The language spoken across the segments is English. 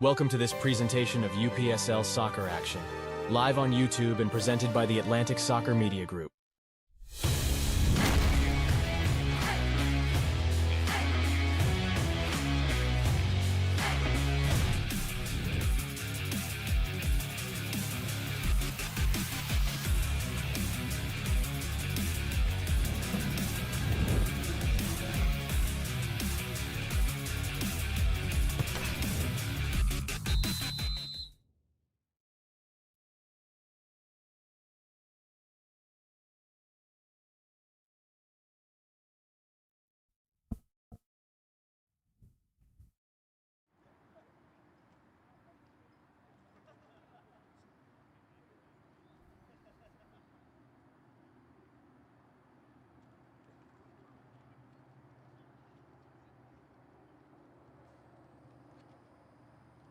Welcome to this presentation of UPSL soccer action, live on YouTube and presented by the Atlantic Soccer Media Group.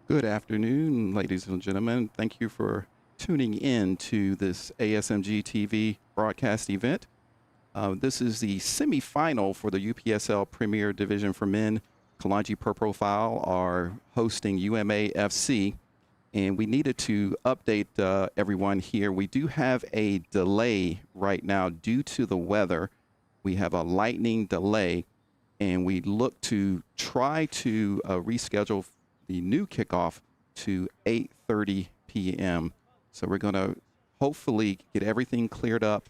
Good afternoon, ladies and gentlemen. Thank you for tuning in to this ASMG TV broadcast event. This is the semifinal for the UPSL Premier Division for Men. Kalonji Pro-Profile are hosting UMA FC, and we needed to update everyone here. We do have a delay right now due to the weather. We have a lightning delay, and we look to try to reschedule the new kickoff to 8:30 p.m. So we're going to hopefully get everything cleared up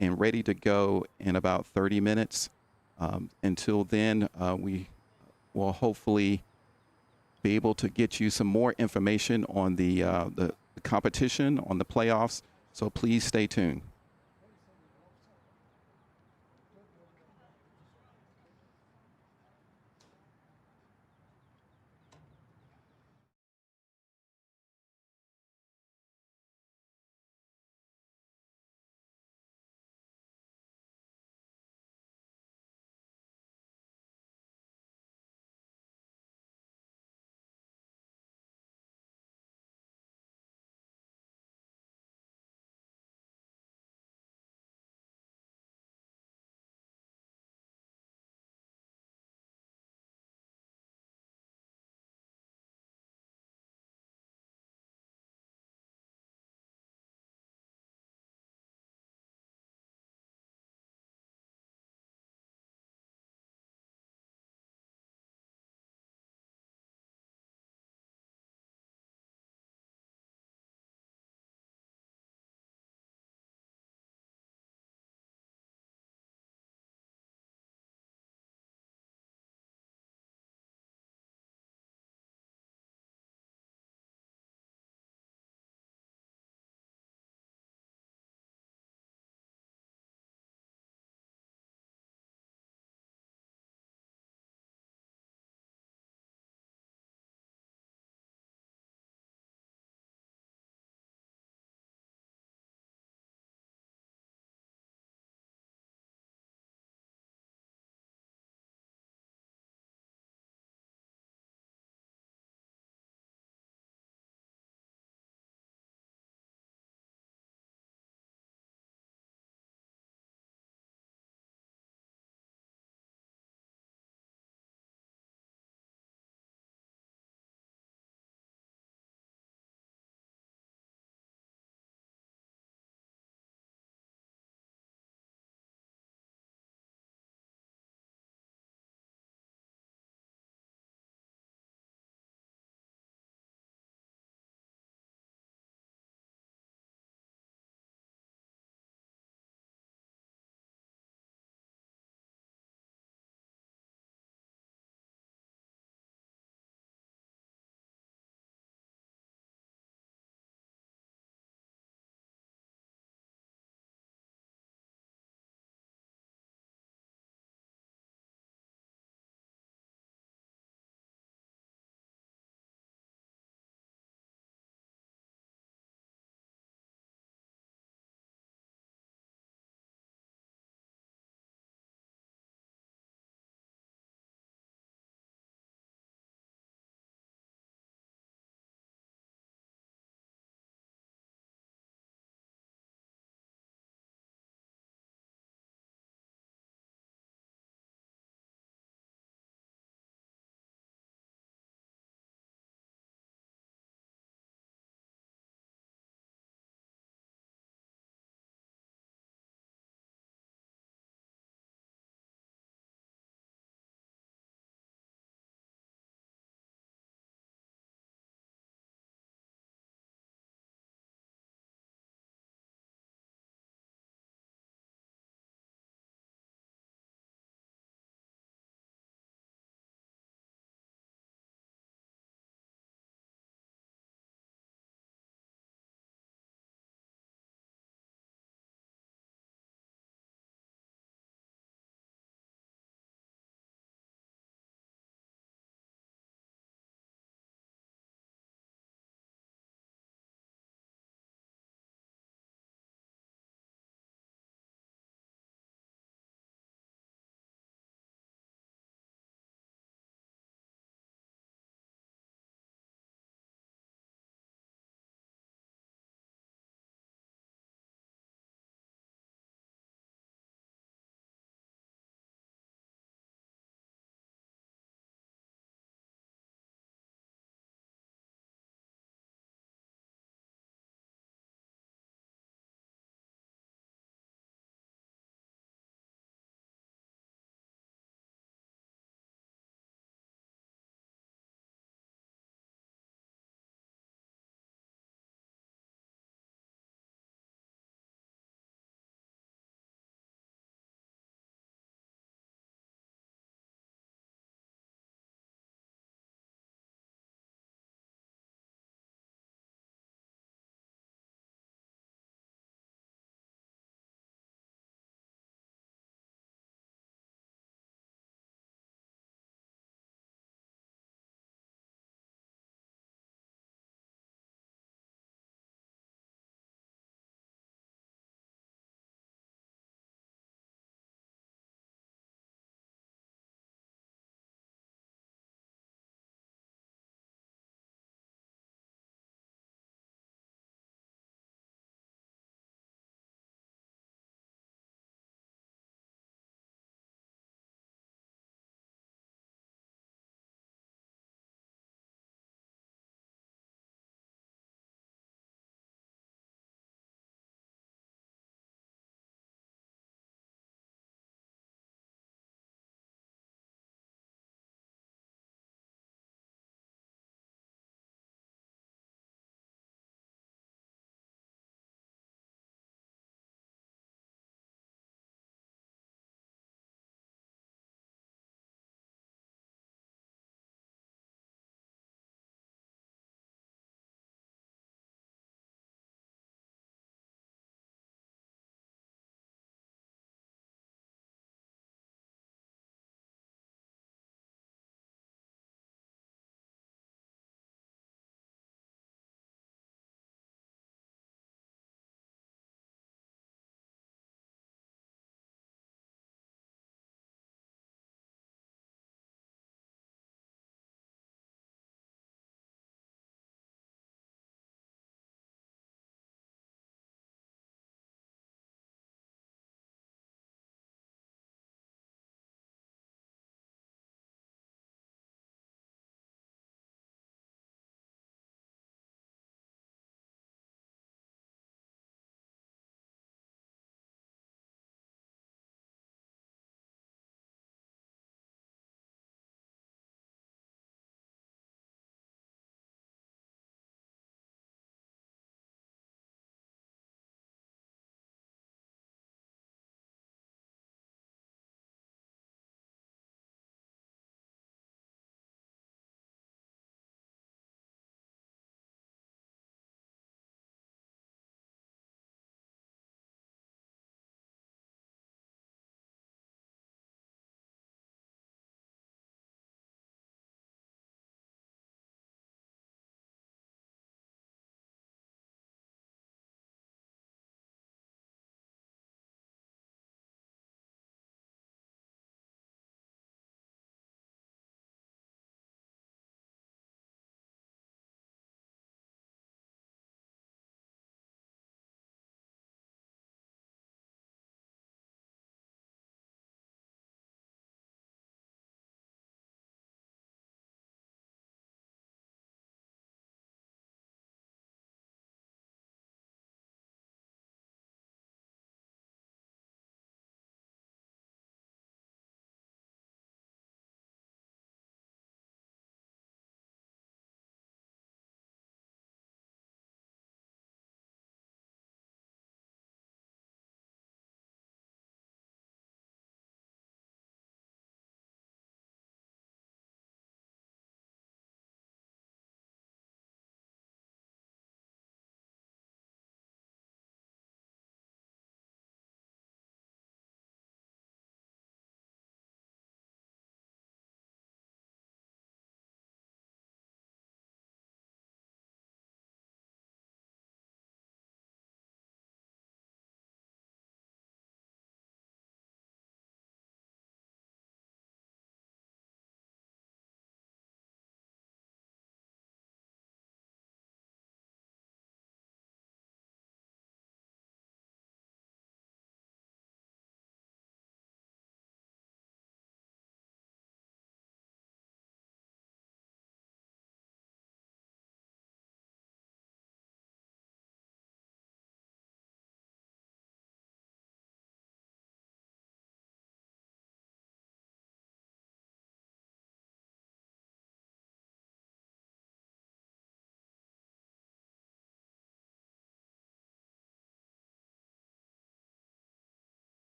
and ready to go in about 30 minutes. Until then, we will hopefully be able to get you some more information on the competition, on the playoffs. So please stay tuned.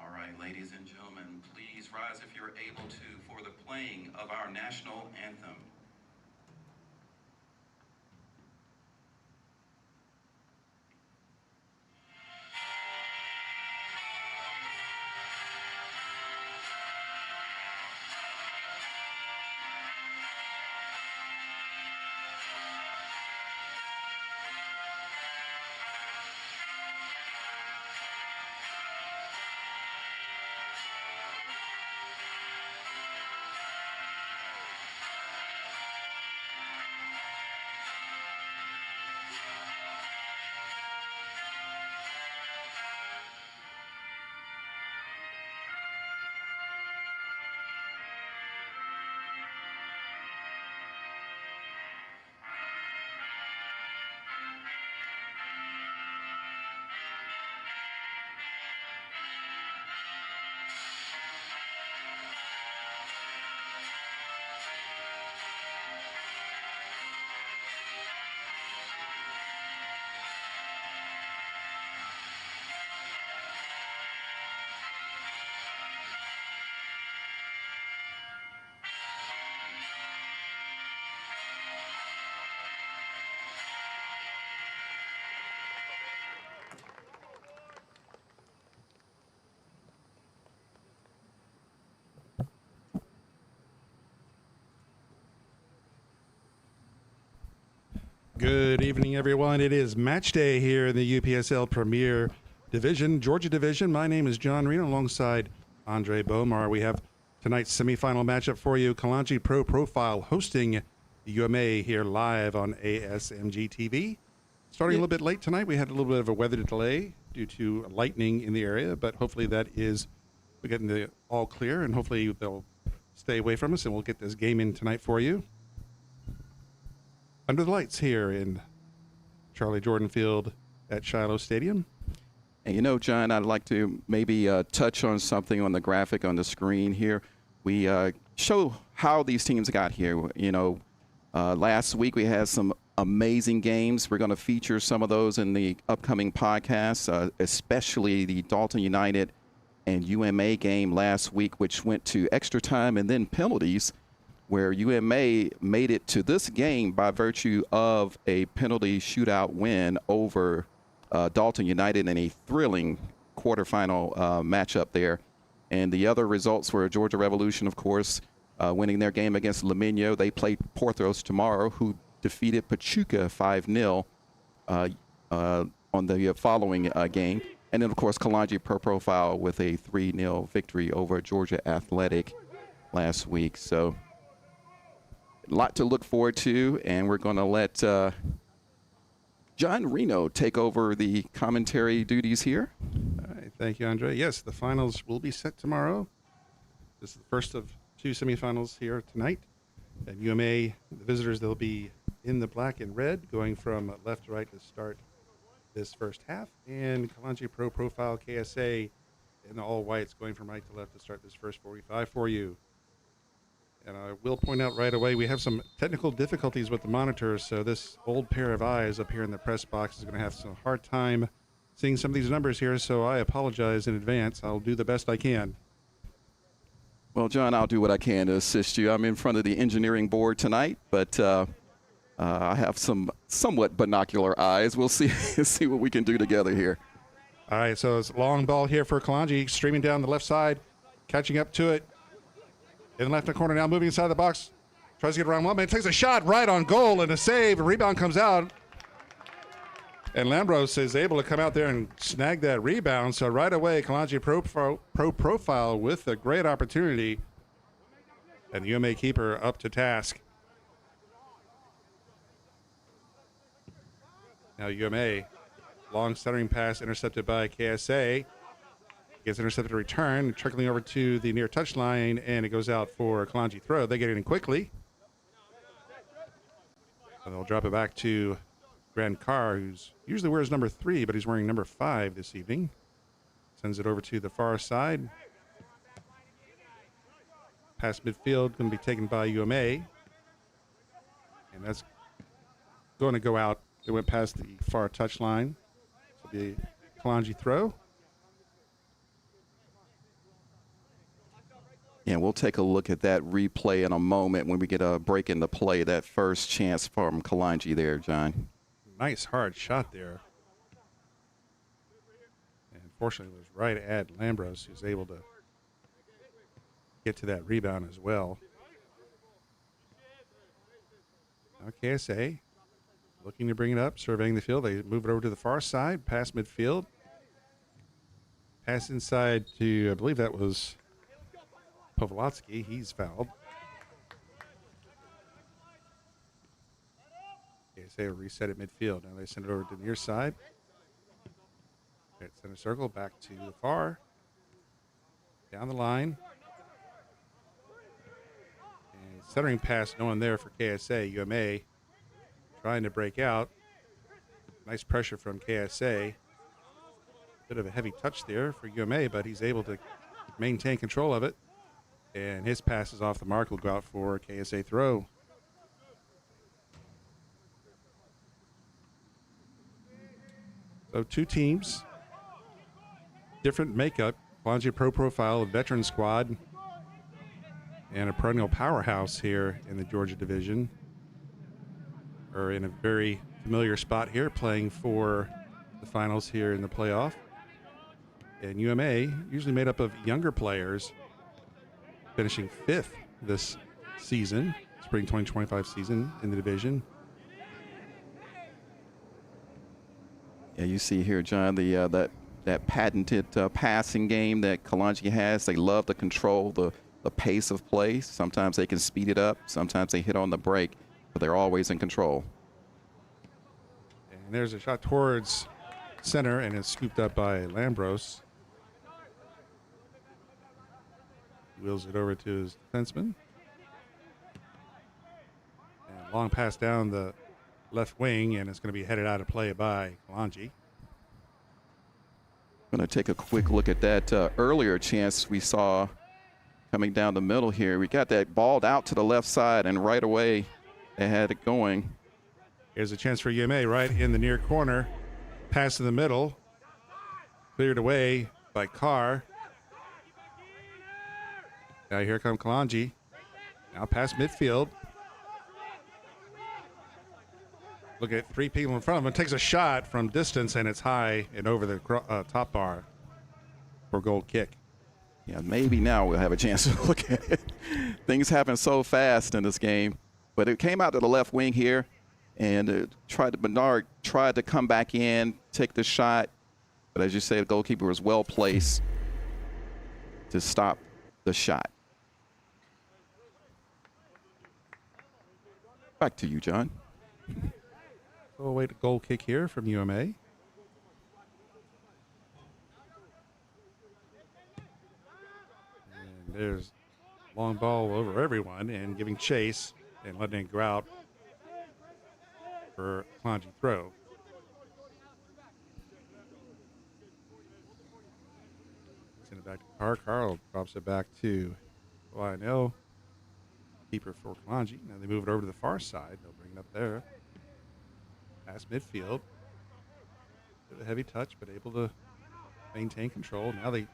All right, ladies and gentlemen, please rise if you're able to for the playing of our national anthem. Good evening, everyone. It is match day here in the UPSL Premier Division, Georgia Division. My name is John Reno alongside Andre Bomar. We have tonight's semifinal matchup for you. Kalonji Pro-Profile hosting the UMA here live on ASMG TV. Starting a little bit late tonight. We had a little bit of a weather delay due to lightning in the area, but hopefully we're getting the all clear, and hopefully they'll stay away from us, and we'll get this game in tonight for you. Under the lights here in Charlie Jordan Field at Shiloh Stadium. And you know, John, I'd like to maybe touch on something on the graphic on the screen here. We show how these teams got here. You know, last week we had some amazing games. We're going to feature some of those in the upcoming podcasts, especially the Dalton United and UMA game last week, which went to extra time and then penalties, where UMA made it to this game by virtue of a penalty shootout win over Dalton United in a thrilling quarterfinal matchup there. And the other results were Georgia Revolution, of course, winning their game against Lamino. They play Porthos tomorrow, who defeated Pachuca 5-0 on the following game. And then, of course, Kalonji Pro-Profile with a 3-0 victory over Georgia Athletic last week. So a lot to look forward to, and we're going to let John Reno take over the commentary duties here. All right, thank you, Andre. Yes, the finals will be set tomorrow. This is the first of two semifinals here tonight. At UMA, the visitors, they'll be in the black and red, going from left to right to start this first half. And Kalonji Pro-Profile KSA in the all whites going from right to left to start this first 45 for you. And I will point out right away, we have some technical difficulties with the monitors, so this old pair of eyes up here in the press box is going to have some hard time seeing some of these numbers here, so I apologize in advance. I'll do the best I can. Well, John, I'll do what I can to assist you. I'm in front of the engineering board tonight, but I have some somewhat binocular eyes. We'll see see what we can do together here. All right, so it's a long ball here for Kalonji, streaming down the left side, catching up to it. In the left corner now, moving inside the box. Tries to get around one man, takes a shot right on goal and a save. A rebound comes out. And Lambros is able to come out there and snag that rebound. So right away, Kalonji Pro-Profile with a great opportunity. And the UMA keeper up to task. Now UMA, long centering pass intercepted by KSA. Gets intercepted a return, trickling over to the near touchline, and it goes out for Kalonji throw. They get it in quickly. And they'll drop it back to Grand Carr, who's usually wears number 3, but he's wearing number 5 this evening. Sends it over to the far side. Pass midfield, going to be taken by UMA. And that's going to go out. It went past the far touchline. So the Kalonji throw. And we'll take a look at that replay in a moment when we get a break in the play, that first chance from Kalonji there, John. Nice hard shot there. And unfortunately, it was right at Lambros, who's able to get to that rebound as well. Now KSA looking to bring it up, surveying the field. They move it over to the far side, pass midfield. Pass inside to, I believe that was Povolotsky. He's fouled. KSA will reset at midfield. Now they send it over to the near side. At center circle, back to the far. Down the line. And centering pass, no one there for KSA. UMA trying to break out. Nice pressure from KSA. Bit of a heavy touch there for UMA, but he's able to maintain control of it. And his pass is off the mark. Will go out for KSA throw. So two teams, different makeup. Kalonji Pro-Profile, a veteran squad, and a perennial powerhouse here in the Georgia division. Are in a very familiar spot here, playing for the finals here in the playoff. And UMA, usually made up of younger players, finishing 5th this season, spring 2025 season in the division. Yeah, you see here, John, the that patented passing game that Kalonji has. They love to control the pace of play. Sometimes they can speed it up. Sometimes they hit on the break, but they're always in control. And there's a shot towards center, and it's scooped up by Lambros. Wheels it over to his defenseman. And long pass down the left wing, and it's going to be headed out of play by Kalonji. Going to take a quick look at that earlier chance we saw coming down the middle here. We got that balled out to the left side, and right away they had it going. Here's a chance for UMA right in the near corner. Pass in the middle. Cleared away by Carr. Now here come Kalonji. Now past midfield. Look at 3 people in front of him. Takes a shot from distance, and it's high and over the top bar for goal kick. Yeah, maybe now we'll have a chance to look at it. Things happen so fast in this game. But it came out to the left wing here, and Bernard tried to come back in, take the shot. But as you say, the goalkeeper was well placed to stop the shot. Back to you, John. So we'll wait a goal kick here from UMA. And there's long ball over everyone and giving chase and letting it go out for Kalonji throw. Send it back to Carr. Carl drops it back to Lionel. Keeper for Kalonji. Now they move it over to the far side. They'll bring it up there. Past midfield. Bit of a heavy touch, but able to maintain control. Now they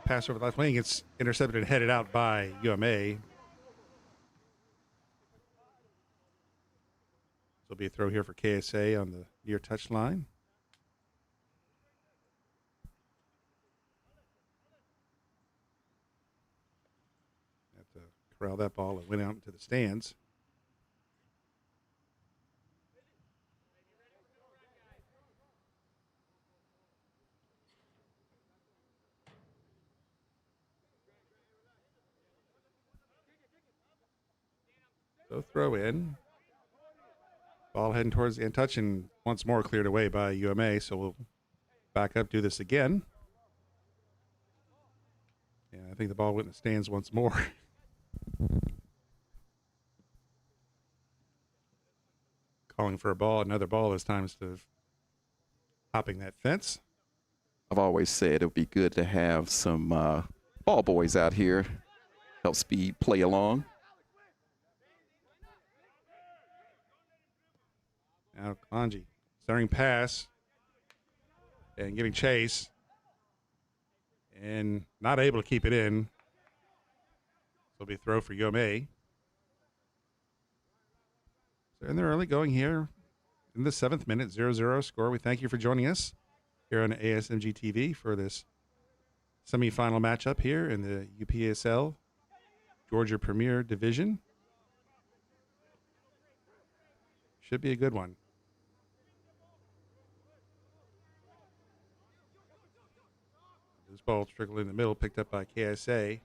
pass over the left wing. It's intercepted and headed out by UMA. There'll be a throw here for KSA on the near touch line. Have to corral that ball. It went out into the stands. So throw in. Ball heading towards the end touch and once more cleared away by UMA. So we'll back up, do this again. Yeah, I think the ball went in the stands once more. Calling for a ball, another ball this time instead of hopping that fence. I've always said it would be good to have some ball boys out here, help speed play along. Now Kalonji centering pass and giving chase and not able to keep it in. So it'll be a throw for UMA. So in the early going here in the 7th minute, 0-0 score. We thank you for joining us here on ASMG TV for this semifinal matchup here in the UPSL Georgia Premier Division. Should be a good one. This ball trickled in the middle, picked up by KSA.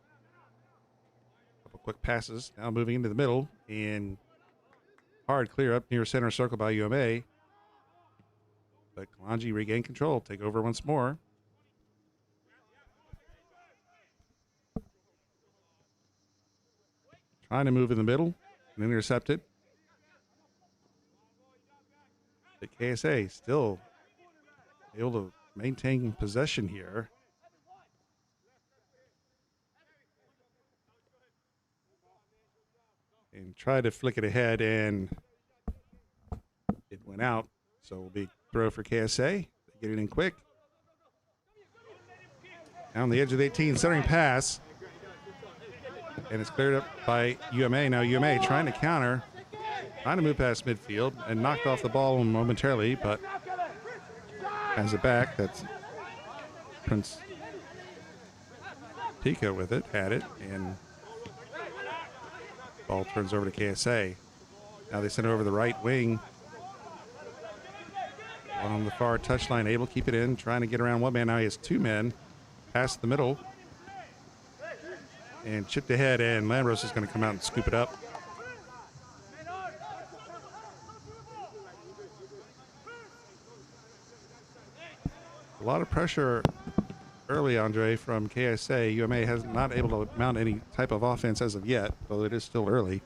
Couple quick passes. Now moving into the middle and hard clear up near center circle by UMA. But Kalonji regain control, take over once more. Trying to move in the middle and intercept it. But KSA still able to maintain possession here. And try to flick it ahead, and it went out. So it will be throw for KSA. They get it in quick. Down the edge of the 18, centering pass. And it's cleared up by UMA. Now UMA trying to counter, trying to move past midfield, and knocked off the ball momentarily, but has it back. That's Prince Pico with it, had it, and ball turns over to KSA. Now they send it over the right wing. On the far touchline, able to keep it in, trying to get around one man. Now he has two men past the middle. And chipped ahead, and Lambros is going to come out and scoop it up. A lot of pressure early, Andre, from KSA. UMA has not able to mount any type of offense as of yet, though it is still early.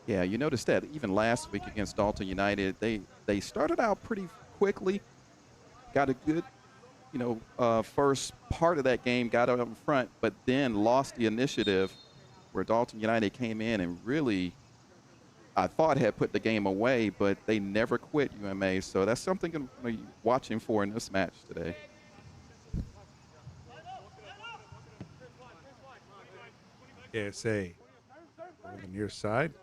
Yeah, you noticed that even last week against Dalton United, they started out pretty quickly, got a good, first part of that game, got up in front, but then lost the initiative where Dalton United came in and really, I thought, had put the game away, but they never quit, UMA. So that's something I'm going to be watching for in this match today. KSA on the near side.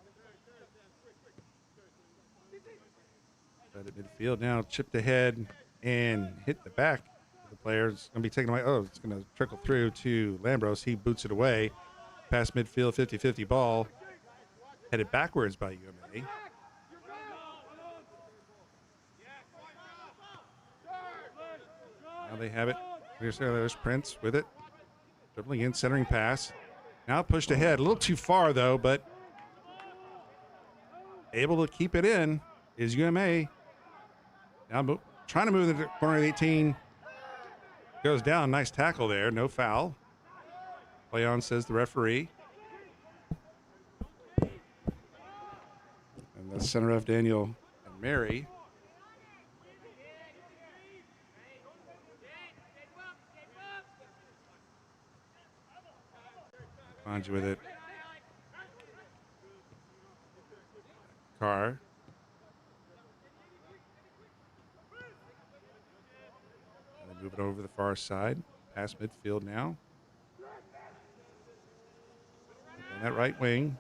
Right at midfield now, chipped ahead and hit the back of the player. It's going to be taken away. Oh, it's going to trickle through to Lambros. He boots it away. Past midfield, 50-50 ball. Headed backwards by UMA. Now they have it. There's Prince with it. Dribbling in, centering pass. Now pushed ahead. A little too far, though, but able to keep it in is UMA. Now trying to move the corner of the 18. Goes down. Nice tackle there. No foul. Play on, says the referee. And the center of Daniel and Mary. Kalonji with it. Carr. And they move it over the far side. Past midfield now. On that right wing.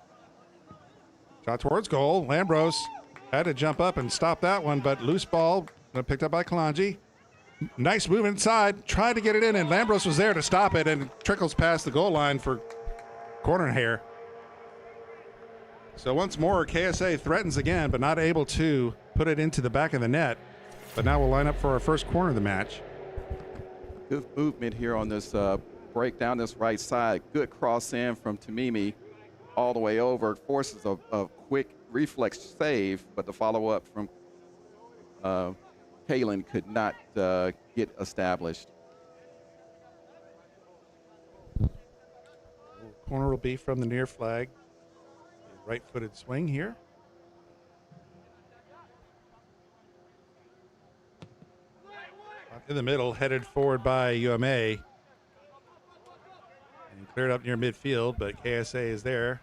Shot towards goal. Lambros had to jump up and stop that one, but loose ball picked up by Kalonji. Nice move inside. Tried to get it in, and Lambros was there to stop it, and it trickles past the goal line for corner here. So once more, KSA threatens again, but not able to put it into the back of the net. But now we'll line up for our first corner of the match. Good movement here on this break down this right side. Good cross in from Tamimi all the way over. Forces a quick reflex save, but the follow-up from Kalen could not get established. Corner will be from the near flag. A right-footed swing here. In the middle, headed forward by UMA. And cleared up near midfield, but KSA is there.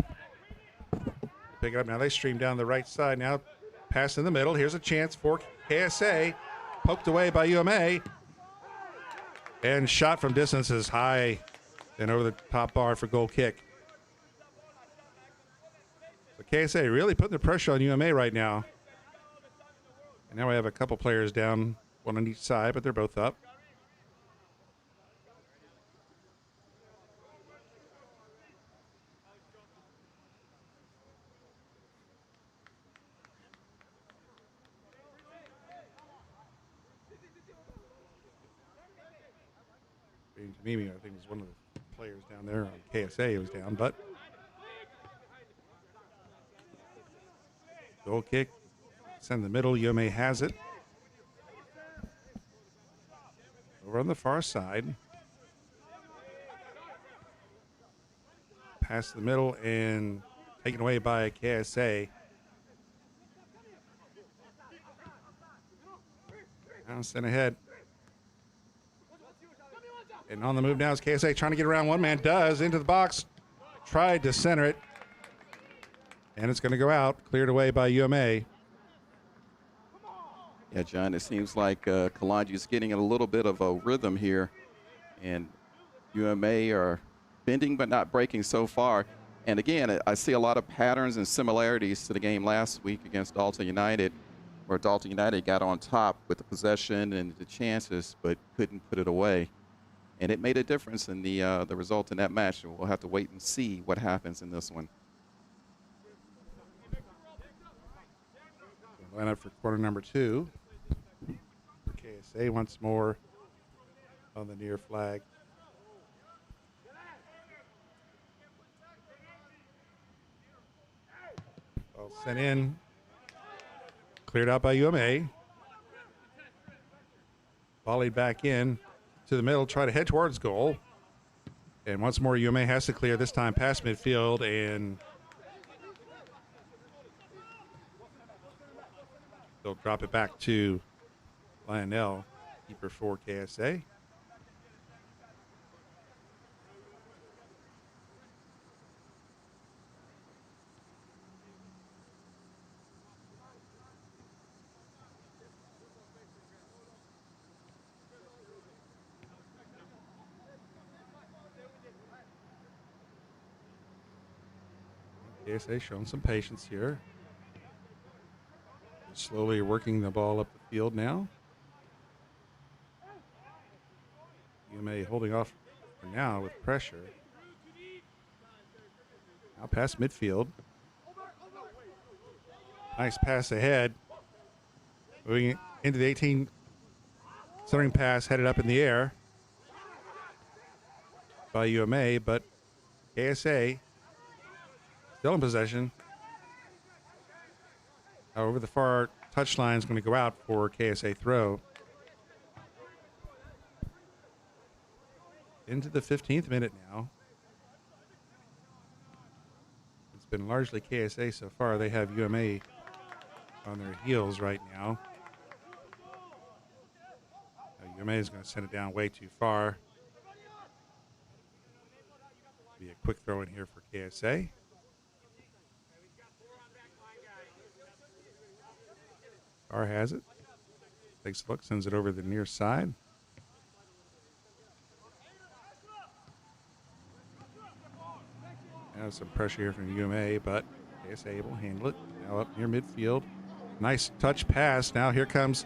Pick it up now. They stream down the right side now. Pass in the middle. Here's a chance for KSA. Poked away by UMA. And shot from distance is high and over the top bar for goal kick. So KSA really putting the pressure on UMA right now. And now we have a couple players down, one on each side, but they're both up. Mimi, I think, was one of the players down there on KSA was down, but goal kick, send the middle. UMA has it. Over on the far side. Pass the middle and taken away by KSA. Now sent ahead. And on the move now is KSA trying to get around. One man does into the box. Tried to center it. And it's going to go out. Cleared away by UMA. Yeah, John, it seems like Kalonji is getting a little bit of a rhythm here. And UMA are bending but not breaking so far. And again, I see a lot of patterns and similarities to the game last week against Dalton United, where Dalton United got on top with the possession and the chances but couldn't put it away. And it made a difference in the result in that match. We'll have to wait and see what happens in this one. Line up for quarter number 2. KSA once more on the near flag. Ball sent in. Cleared out by UMA. Volleyed back in to the middle, try to head towards goal. And once more, UMA has to clear, this time past midfield, and they'll drop it back to Lionel, keeper for KSA. KSA showing some patience here. Slowly working the ball up the field now. UMA holding off for now with pressure. Now past midfield. Nice pass ahead. Moving into the 18. Centering pass headed up in the air by UMA, but KSA still in possession. Over the far touchline is going to go out for KSA throw. Into the 15th minute now. It's been largely KSA so far. They have UMA on their heels right now. UMA is going to send it down way too far. Be a quick throw in here for KSA. Carr has it. Takes a look, sends it over the near side. Now some pressure here from UMA, but KSA able to handle it. Now up near midfield. Nice touch pass. Now here comes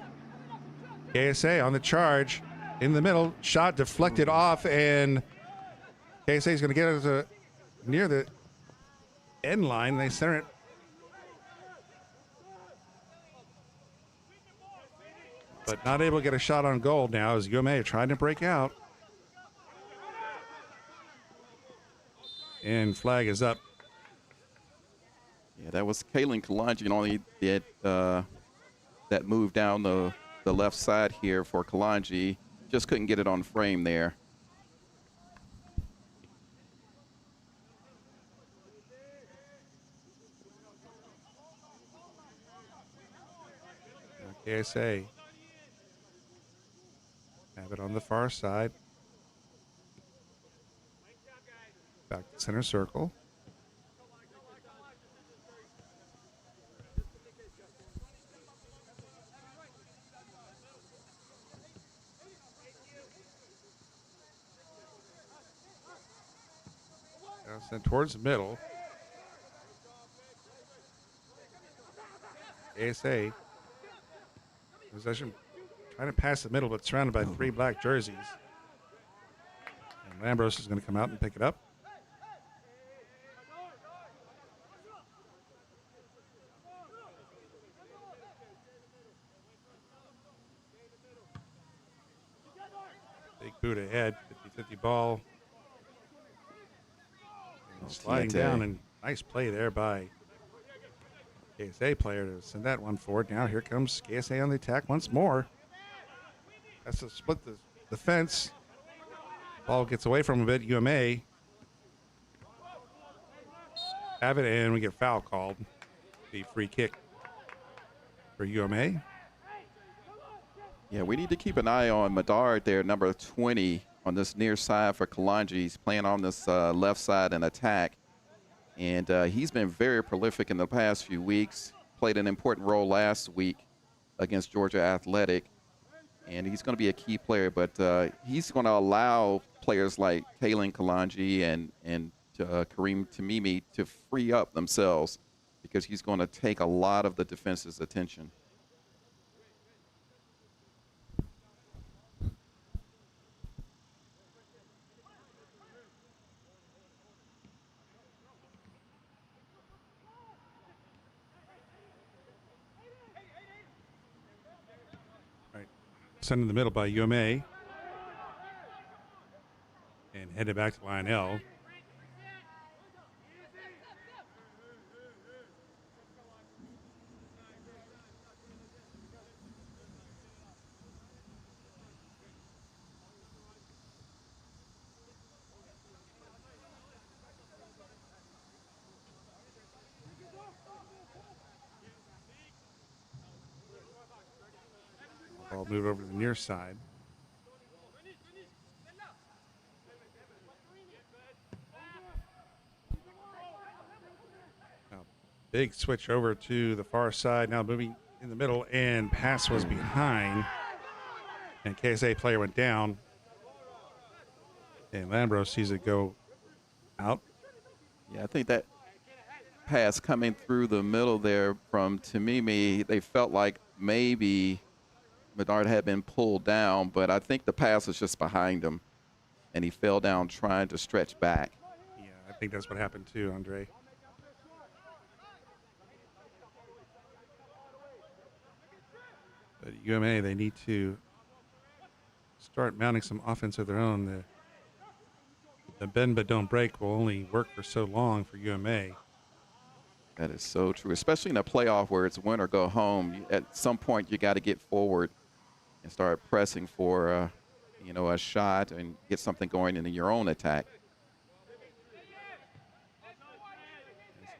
KSA on the charge. In the middle, shot deflected off, and KSA is going to get it near the end line. They center it. But not able to get a shot on goal now as UMA are trying to break out. And flag is up. Yeah, that was Kalonji only did that move down the left side here for Kalonji. Just couldn't get it on frame there. KSA have it on the far side. Back to center circle. Now sent towards the middle. KSA possession, trying to pass the middle, but surrounded by three black jerseys. And Lambros is going to come out and pick it up. Big boot ahead, 50-50 ball. And sliding down, and nice play there by KSA player to send that one forward. Now here comes KSA on the attack once more. Has to split the fence. Ball gets away from a bit. UMA have it, and we get foul called. The free kick for UMA. Yeah, we need to keep an eye on Medard there, number 20, on this near side for Kalonji. He's playing on this left side in attack. And he's been very prolific in the past few weeks. Played an important role last week against Georgia Athletic. And he's going to be a key player. But he's going to allow players like Kalonji and Kareem Tamimi to free up themselves, because he's going to take a lot of the defense's attention. Sent in the middle by UMA. And headed back to Lionel. Ball move over to the near side. Now, big switch over to the far side. Now moving in the middle, and pass was behind. And KSA player went down. And Lambros sees it go out. Yeah, I think that pass coming through the middle there from Tamimi, they felt like maybe Medard had been pulled down, but I think the pass was just behind him, and he fell down trying to stretch back. Yeah, I think that's what happened too, Andre. But UMA, they need to start mounting some offense of their own. The bend but don't break will only work for so long for UMA. That is so true, especially in a playoff where it's win or go home. At some point, you got to get forward and start pressing for, a shot and get something going in your own attack.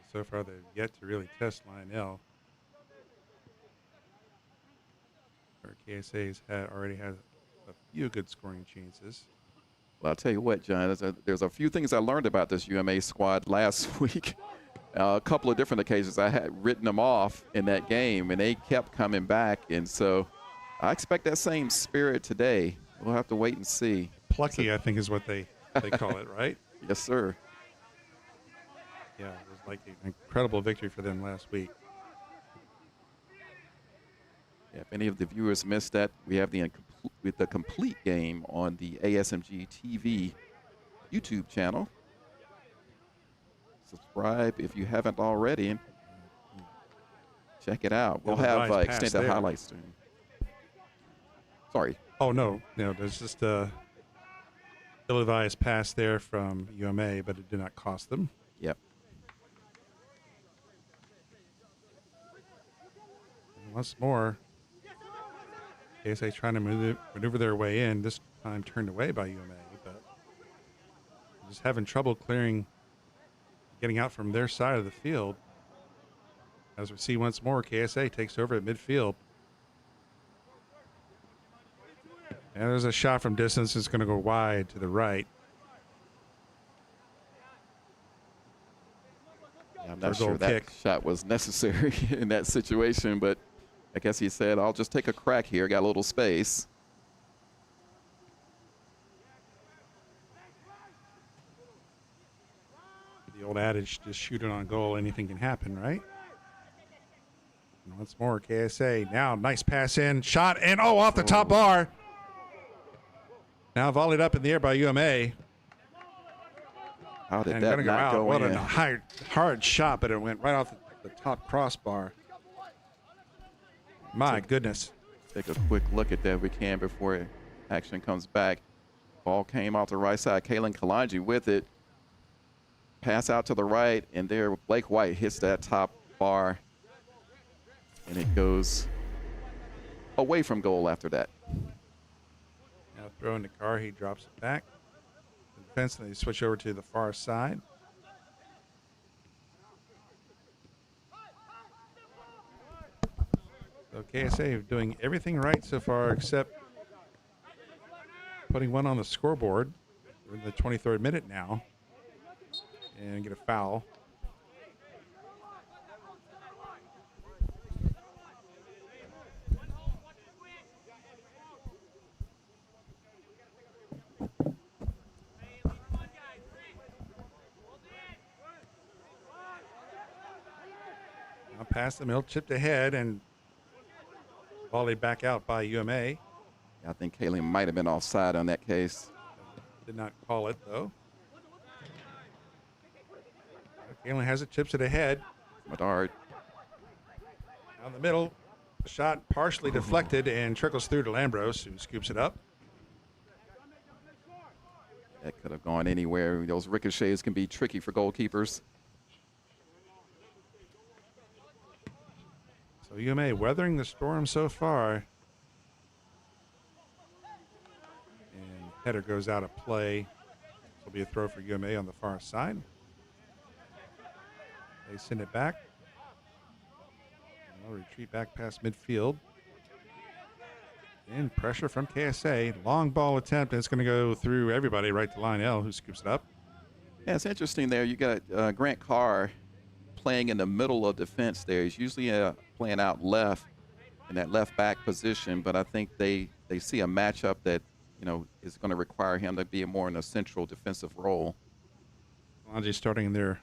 So far, they've yet to really test Lionel. Where KSA's already had a few good scoring chances. Well, I'll tell you what, John, there's a few things I learned about this UMA squad last week. A couple of different occasions I had written them off in that game, and they kept coming back. And so I expect that same spirit today. We'll have to wait and see. Plucky, I think, is what they call it, right? Yes, sir. Yeah, it was like an incredible victory for them last week. Yeah, if any of the viewers missed that, we have the complete game on the ASMG TV YouTube channel. Subscribe if you haven't already, and check it out. We'll have extended highlights soon. Sorry. Oh, no, there's just a ill-advised pass there from UMA, but it did not cost them. Yep. And once more, KSA trying to maneuver their way in, this time turned away by UMA, but just having trouble getting out from their side of the field. As we see once more, KSA takes over at midfield. And there's a shot from distance. It's going to go wide to the right. Yeah, I'm not sure that shot was necessary in that situation, but I guess he said, I'll just take a crack here. Got a little space. The old adage, just shoot it on goal, anything can happen, right? And once more, KSA. Now, nice pass in, shot, and off the top bar. Now volleyed up in the air by UMA. How did that not go in? What a hard shot, but it went right off the top crossbar. My goodness. Take a quick look at that if we can before action comes back. Ball came out the right side. Kalonji with it. Pass out to the right, and there Blake White hits that top bar, and it goes away from goal after that. Now throwing the car, he drops it back. The defense, and they switch over to the far side. So KSA doing everything right so far except putting one on the scoreboard. We're in the 23rd minute now. And get a foul. Now past the middle, chipped ahead, and volleyed back out by UMA. I think Kalen might have been offside on that case. Did not call it, though. Kalen has it, chips it ahead. Medard. Down the middle, the shot partially deflected and trickles through to Lambros, who scoops it up. That could have gone anywhere. Those ricochets can be tricky for goalkeepers. So UMA weathering the storm so far. And header goes out of play. This will be a throw for UMA on the far side. They send it back. They'll retreat back past midfield. And pressure from KSA. Long ball attempt. And it's going to go through everybody right to Lionel, who scoops it up. Yeah, it's interesting there. You got Grant Carr playing in the middle of defense there. He's usually playing out left in that left back position, but I think they see a matchup that, is going to require him to be more in a central defensive role. Kalonji starting in their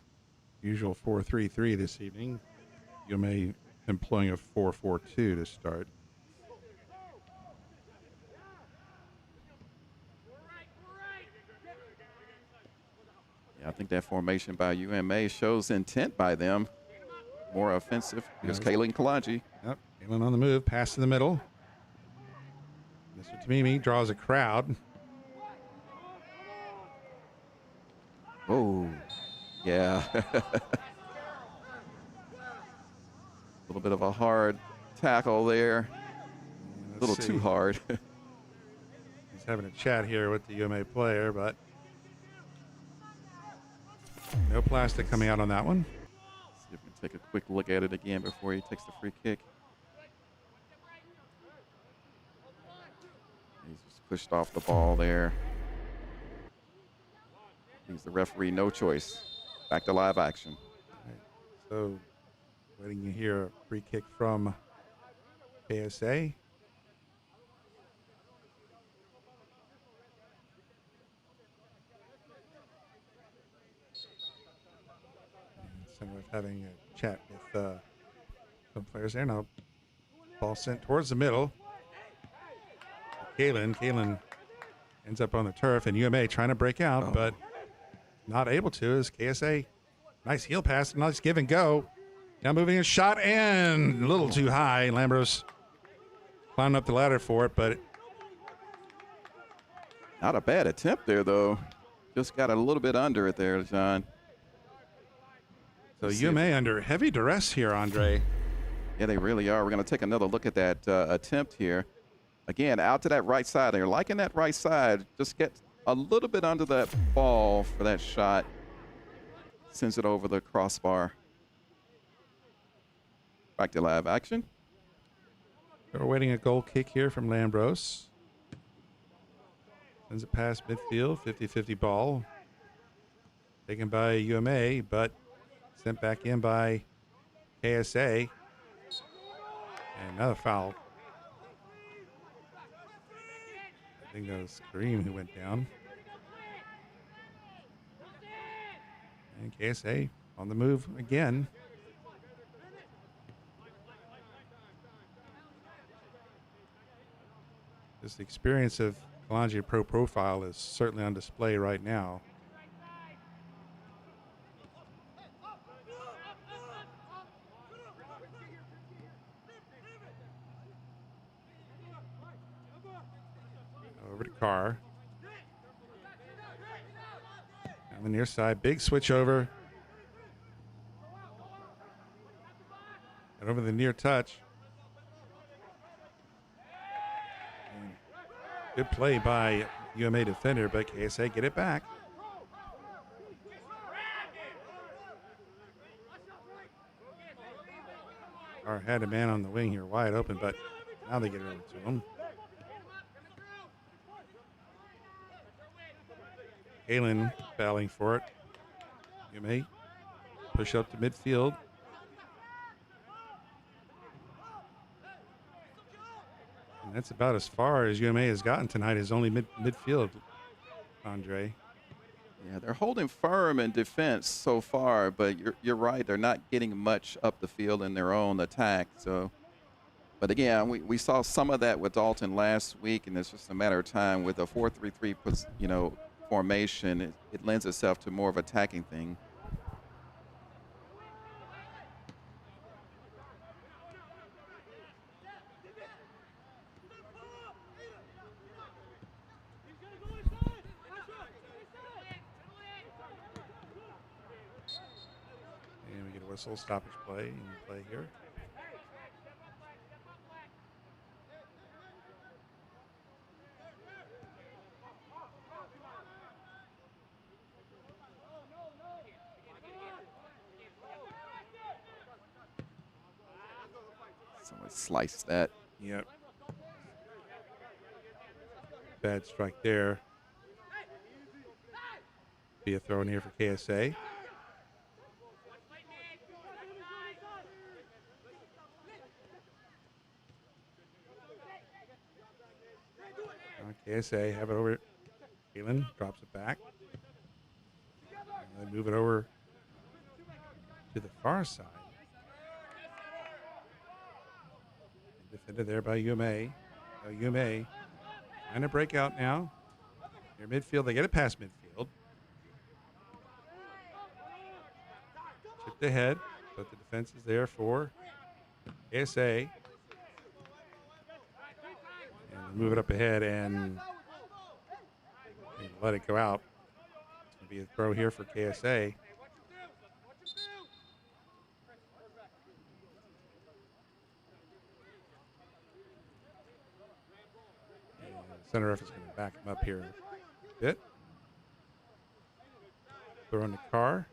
usual 4-3-3 this evening. UMA employing a 4-4-2 to start. Yeah, I think that formation by UMA shows intent by them. More offensive. Here's Kalen Kalonji. Yep, Kalen on the move, pass to the middle. Mr. Tamimi draws a crowd. Oh, yeah. A little bit of a hard tackle there. A little too hard. He's having a chat here with the UMA player, but no plastic coming out on that one. See if we can take a quick look at it again before he takes the free kick. He's just pushed off the ball there. Leaves the referee no choice. Back to live action. All right. So, waiting to hear a free kick from KSA. Center of having a chat with some players there. Now, ball sent towards the middle. Kalen ends up on the turf, and UMA trying to break out, but not able to as KSA. Nice heel pass, nice give and go. Now moving a shot and a little too high. Lambros climbing up the ladder for it, but not a bad attempt there, though. Just got a little bit under it there, John. So UMA under heavy duress here, Andre. Yeah, they really are. We're going to take another look at that attempt here. Again, out to that right side. They're liking that right side. Just get a little bit under that ball for that shot. Sends it over the crossbar. Back to live action. We're waiting a goal kick here from Lambros. Sends it past midfield, 50-50 ball. Taken by UMA, but sent back in by KSA. And another foul. I think that was Kareem who went down. And KSA on the move again. This experience of Kalonji Pro-Profile is certainly on display right now. Over to Carr. On the near side, big switch over. And over the near touch. And good play by UMA defender, but KSA get it back. Carr had a man on the wing here wide open, but now they get it over to him. Kalen battling for it. UMA push up to midfield. And that's about as far as UMA has gotten tonight, is only midfield, Andre. Yeah, they're holding firm in defense so far, but you're right. They're not getting much up the field in their own attack. So, but again, we saw some of that with Dalton last week, and it's just a matter of time with a 4-3-3, formation. It lends itself to more of an attacking thing. And we get a whistle, stoppage play, and play here. Someone sliced that. Yep. Bad strike there. Be a throw in here for KSA. KSA have it over. Kalen drops it back. And then move it over to the far side. Defended there by UMA. UMA trying to break out now. Near midfield. They get it past midfield. Chipped ahead, but the defense is there for KSA. And move it up ahead and let it go out. It's going to be a throw here for KSA. Center ref is going to back him up here a bit. Throw in the Carr.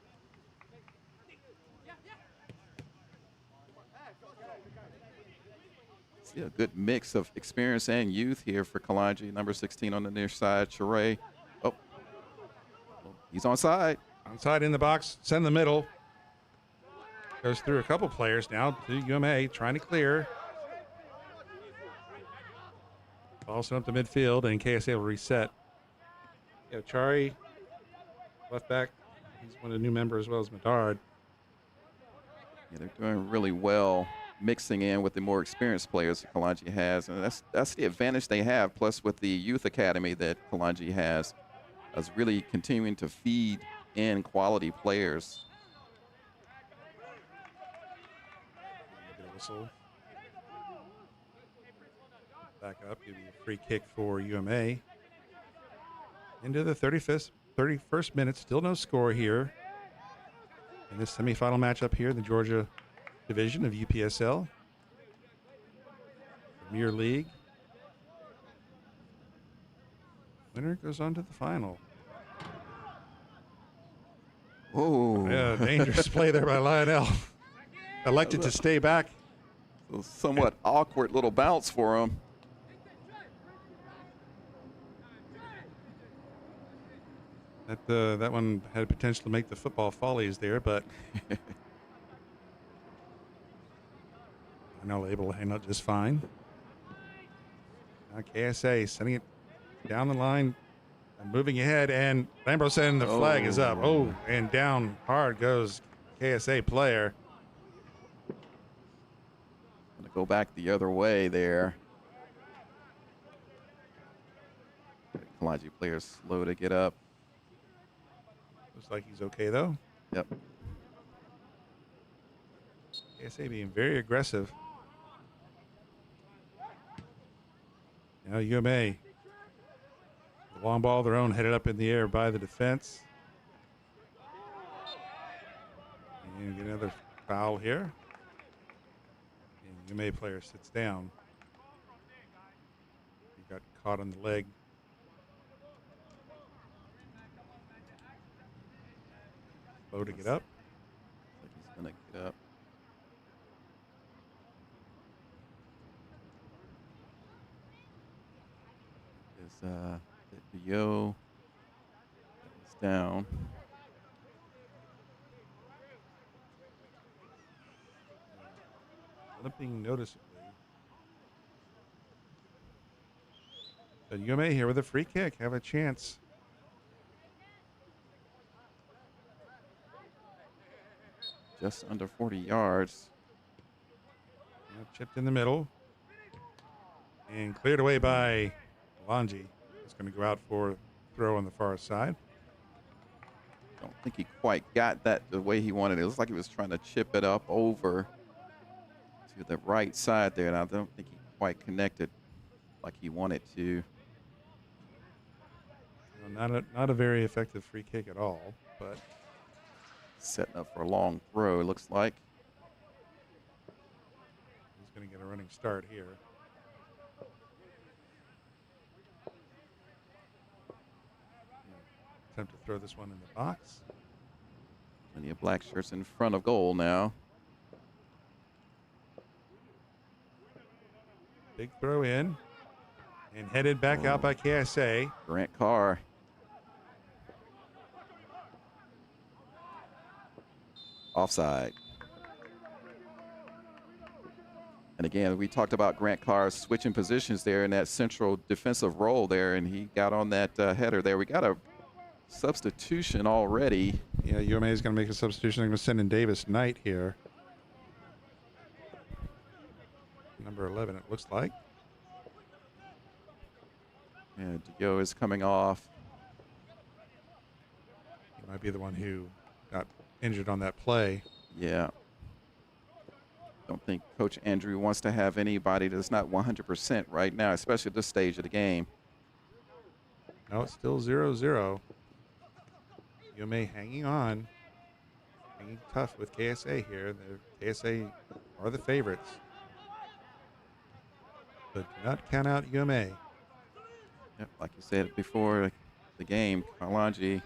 See a good mix of experience and youth here for Kalonji. Number 16 on the near side, Sheree. Oh, He's onside. Onside in the box, send the middle. Goes through a couple players now to UMA, trying to clear. Ball sent up to midfield, and KSA will reset. Yeah, Chari, left back. He's one of the new members as well as Medard. Yeah, they're doing really well mixing in with the more experienced players that Kalonji has, and that's the advantage they have. Plus, with the youth academy that Kalonji has, is really continuing to feed in quality players. Get a whistle. Back up, give you a free kick for UMA. Into the 31st minute, still no score here in this semifinal matchup here in the Georgia division of UPSL Premier League. Winner goes on to the final. Oh, Yeah, dangerous play there by Lionel. Elected to stay back. a somewhat awkward little bounce for him. That one had potential to make the football follies there, but Lionel able to handle it just fine. Now KSA sending it down the line and moving ahead, and Lambrosen, the flag is up. Oh, and down hard goes KSA player. Gonna go back the other way there. Kalonji player slow to get up. Looks like he's okay though. Yep. KSA being very aggressive. Now UMA, the long ball of their own, headed up in the air by the defense. And get another foul here. And UMA player sits down. He got caught on the leg. Slow to get up. Looks like he's gonna get up. Is Yo is down. Limping noticeably. But UMA here with a free kick, have a chance. Just under 40 yards. Chipped in the middle. And cleared away by Kalonji. It's going to go out for a throw on the far side. Don't think he quite got that the way he wanted it. It looks like he was trying to chip it up over to the right side there, and I don't think he quite connected like he wanted to. Not a very effective free kick at all, but Setting up for a long throw, it looks like. he's going to get a running start here. Attempt to throw this one in the box. Plenty of black shirts in front of goal now. Big throw in. And headed back out by KSA. Grant Carr. Offside. And again, we talked about Grant Carr switching positions there in that central defensive role there, and he got on that header there. We got a substitution already. Yeah, UMA is going to make a substitution. They're going to send in Davis Knight here. Number 11, it looks like. And Dio is coming off. He might be the one who got injured on that play. Yeah. Don't think Coach Andrew wants to have anybody that's not 100% right now, especially at this stage of the game. No, it's still 0-0. UMA hanging on. Hanging tough with KSA here. The KSA are the favorites. But do not count out UMA. Yep, like you said before the game, Kalonji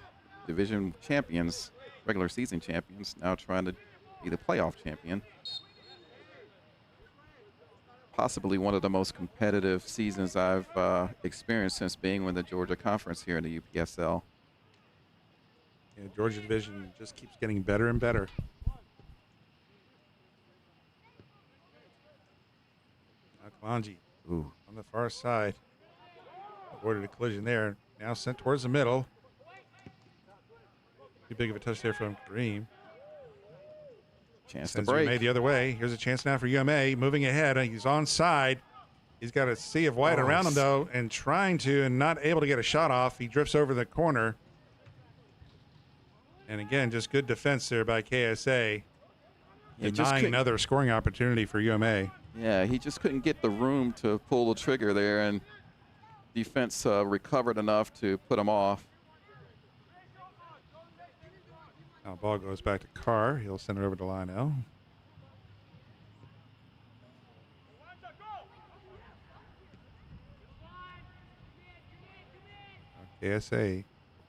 division champions, regular season champions, now trying to be the playoff champion. Possibly one of the most competitive seasons I've experienced since being in the Georgia Conference here in the UPSL. Yeah, Georgia Division just keeps getting better and better. Now Kalonji Ooh. on the far side. Avoided a collision there. Now sent towards the middle. Too big of a touch there from Kareem. Chance to Sends break. UMA the other way. Here's a chance now for UMA. Moving ahead. He's onside. He's got a sea of white around him, though, and trying to and not able to get a shot off. He drifts over the corner. And again, just good defense there by KSA. Denying another scoring opportunity for UMA. Yeah, he just couldn't get the room to pull the trigger there, and defense recovered enough to put him off. Now ball goes back to Carr. He'll send it over to Lionel. KSA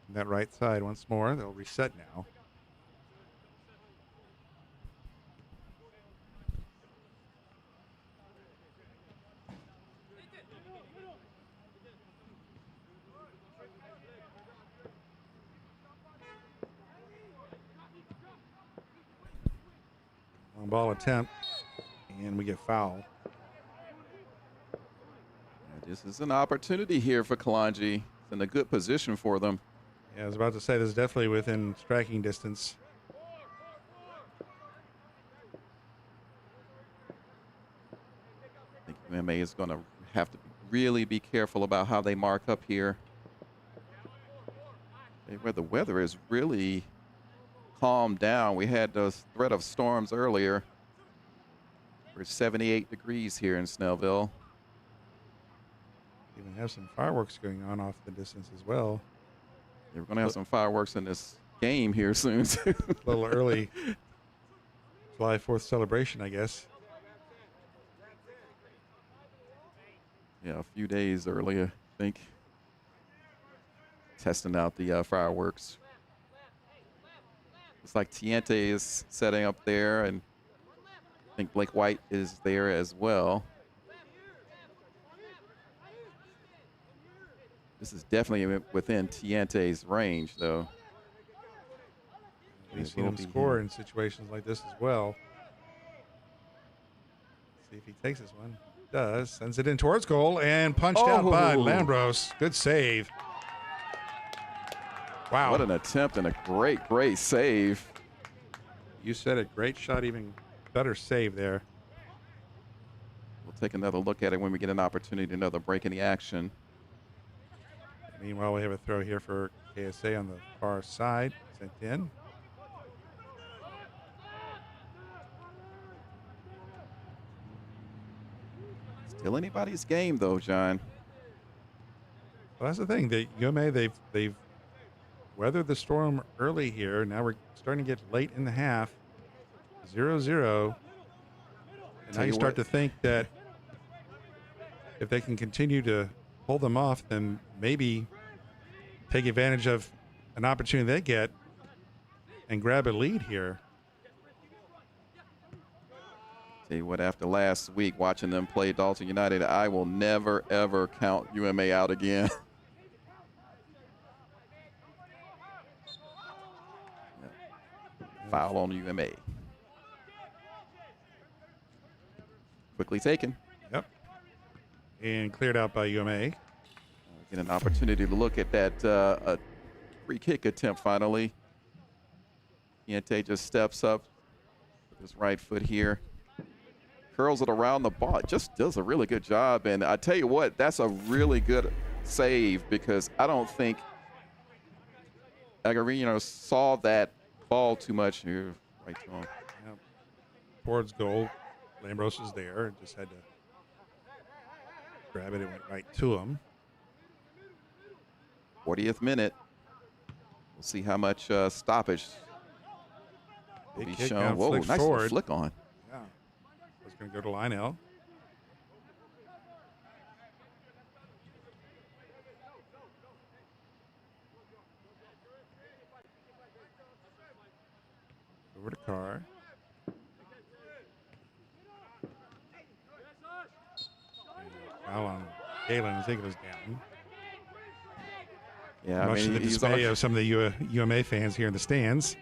on that right side once more. They'll reset now. Long ball attempt, and we get foul. This is an opportunity here for Kalonji. It's in a good position for them. Yeah, I was about to say this is definitely within striking distance. I think UMA is going to have to really be careful about how they mark up here. Where the weather is really calmed down. We had the threat of storms earlier. We're 78 degrees here in Snellville. Even have some fireworks going on off the distance as well. We're going to have some fireworks in this game here soon. A little early July 4th celebration, I guess. Yeah, a few days earlier, I think. Testing out the fireworks. It's like Tiente is setting up there, and I think Blake White is there as well. This is definitely within Tiente's range, though. We've seen him score in situations like this as well. See if he takes this one. He does. Sends it in towards goal and punched out by Lambros. Good save. Wow. What an attempt and a great, great save. You said it. Great shot, even better save there. We'll take another look at it when we get an opportunity, another break in the action. Meanwhile, we have a throw here for KSA on the far side. Sent in. Still anybody's game, though, John. Well, that's the thing. UMA, they've weathered the storm early here. Now we're starting to get late in the half. 0-0. And now you start to think that if they can continue to pull them off, then maybe take advantage of an opportunity they get and grab a lead here. Tell you what, after last week, watching them play Dalton United, I will never, ever count UMA out again. Foul on UMA. Quickly taken. Yep. And cleared out by UMA. Get an opportunity to look at that free kick attempt finally. Niente just steps up with his right foot here. Curls it around the ball. Just does a really good job. And I tell you what, that's a really good save because I don't think Agarino saw that ball too much here. Right to him. Yep. Towards goal. Lambros was there. Just had to grab it. It went right to him. 40th minute. We'll see how much stoppage will be shown. Whoa, nice little flick on. Yeah. It's going to go to Lionel. Over to Carr. Foul on Galen. I think it was down. Yeah, Much to the dismay of some of the UMA fans here in the stands.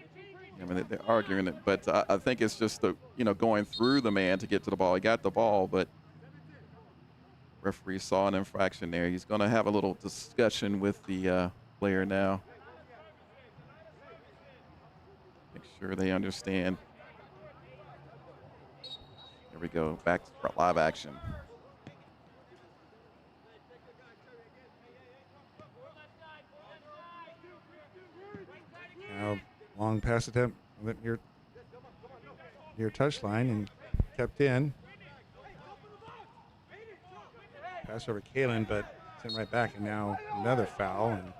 I mean, they're arguing it, but I think it's just the going through the man to get to the ball. He got the ball, but referee saw an infraction there. He's going to have a little discussion with the player now. Make sure they understand. There we go. Back to live action. Now, long pass attempt went near touchline and kept in. Pass over Kalen, but sent right back, and now another foul. And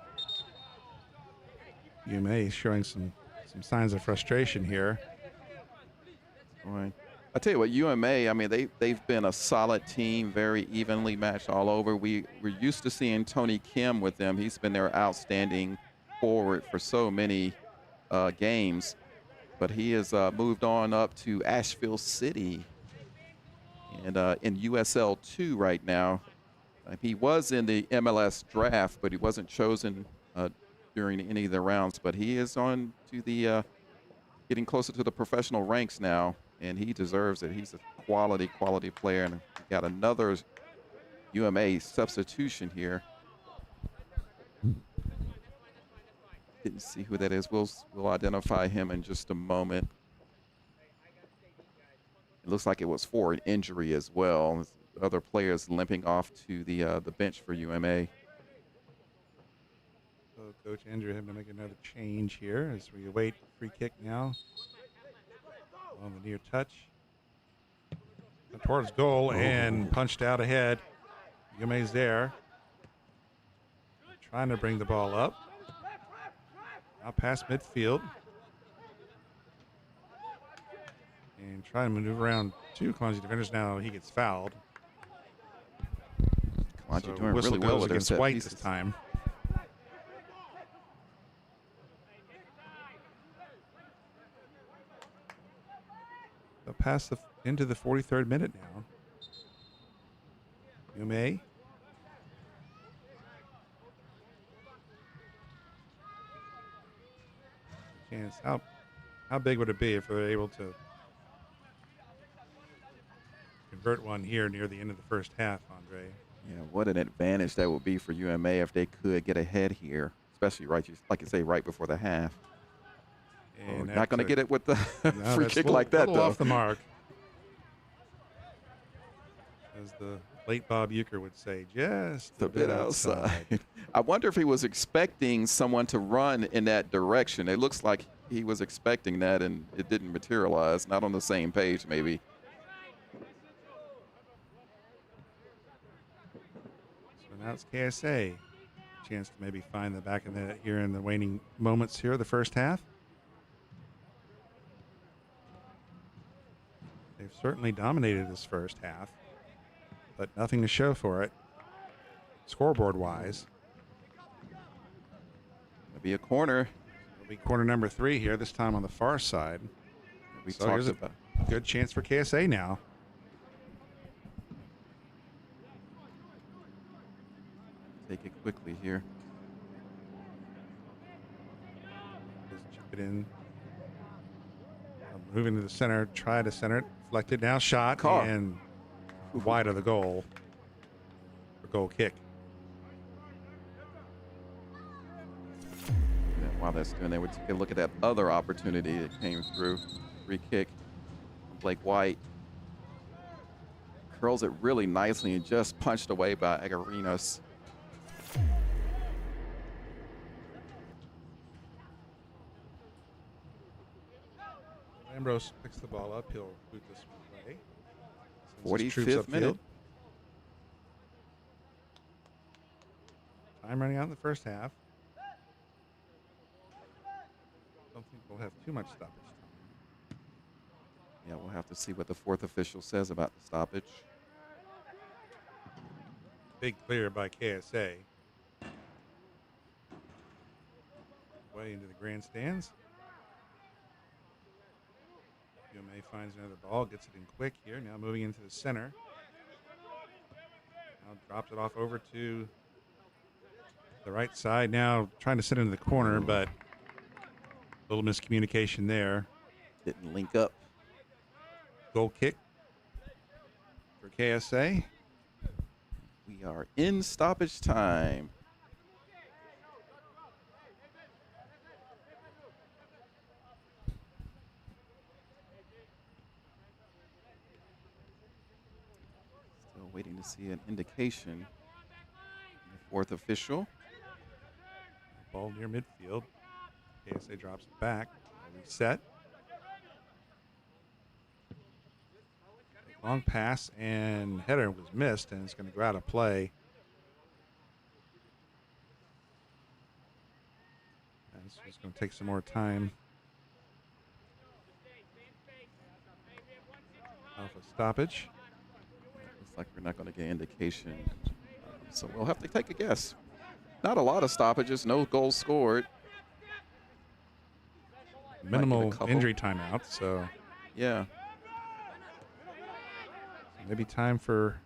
UMA showing some signs of frustration here. All right. I tell you what, UMA, I mean, they've been a solid team, very evenly matched all over. We're used to seeing Tony Kim with them. He's been their outstanding forward for so many games, but he has moved on up to Asheville City and in USL 2 right now. He was in the MLS draft, but he wasn't chosen during any of the rounds. But he is on to the getting closer to the professional ranks now, and he deserves it. He's a quality player, and we got another UMA substitution here. Didn't see who that is. We'll identify him in just a moment. It looks like it was for an injury as well. Other players limping off to the bench for UMA. So Coach Andrew having to make another change here as we await free kick now. On the near touch. Towards goal and punched out ahead. UMA's there. Trying to bring the ball up. Now past midfield. And trying to maneuver around two Kalonji defenders. Now he gets fouled. Kalonji doing really well with against White this time. They'll pass into the 43rd minute now. UMA. Chance. How big would it be if they're able to convert one here near the end of the first half, Andre? Yeah, what an advantage that would be for UMA if they could get ahead here, especially like you say, right before the half. And not going to get it with the free kick like that, though. Off the mark. As the late Bob Euchre would say, just a bit outside. I wonder if he was expecting someone to run in that direction. It looks like he was expecting that, and it didn't materialize. Not on the same page, maybe. So now it's KSA. Chance to maybe find the back of the net here in the waning moments here of the first half. They've certainly dominated this first half, but nothing to show for it scoreboard-wise. It'll be a corner. It'll be corner number 3 here, this time on the far side. So here's a good chance for KSA now. Take it quickly here. Just chip it in. Moving to the center, try to center it. Deflected now, shot, and wide of the goal. A goal kick. While that's doing that, we'll take a look at that other opportunity that came through. Free kick. Blake White curls it really nicely and just punched away by Agarinos. Ambrose picks the ball up. He'll boot this way. 45th minute. Time running out in the first half. Don't think we'll have too much stoppage time. Yeah, we'll have to see what the fourth official says about the stoppage. Big clear by KSA. Way into the grandstands. UMA finds another ball, gets it in quick here. Now moving into the center. Now drops it off over to The right side now trying to sit into the corner, but a little miscommunication there. Didn't link up. Goal kick for KSA. We are in stoppage time. Still waiting to see an indication. The fourth official. Ball near midfield. KSA drops it back. Reset. Long pass and header was missed, and it's going to go out of play. And it's just going to take some more time. Alpha stoppage. Looks like we're not going to get indication. So we'll have to take a guess. Not a lot of stoppages, no goals scored. Minimal injury timeout, so yeah. Maybe time for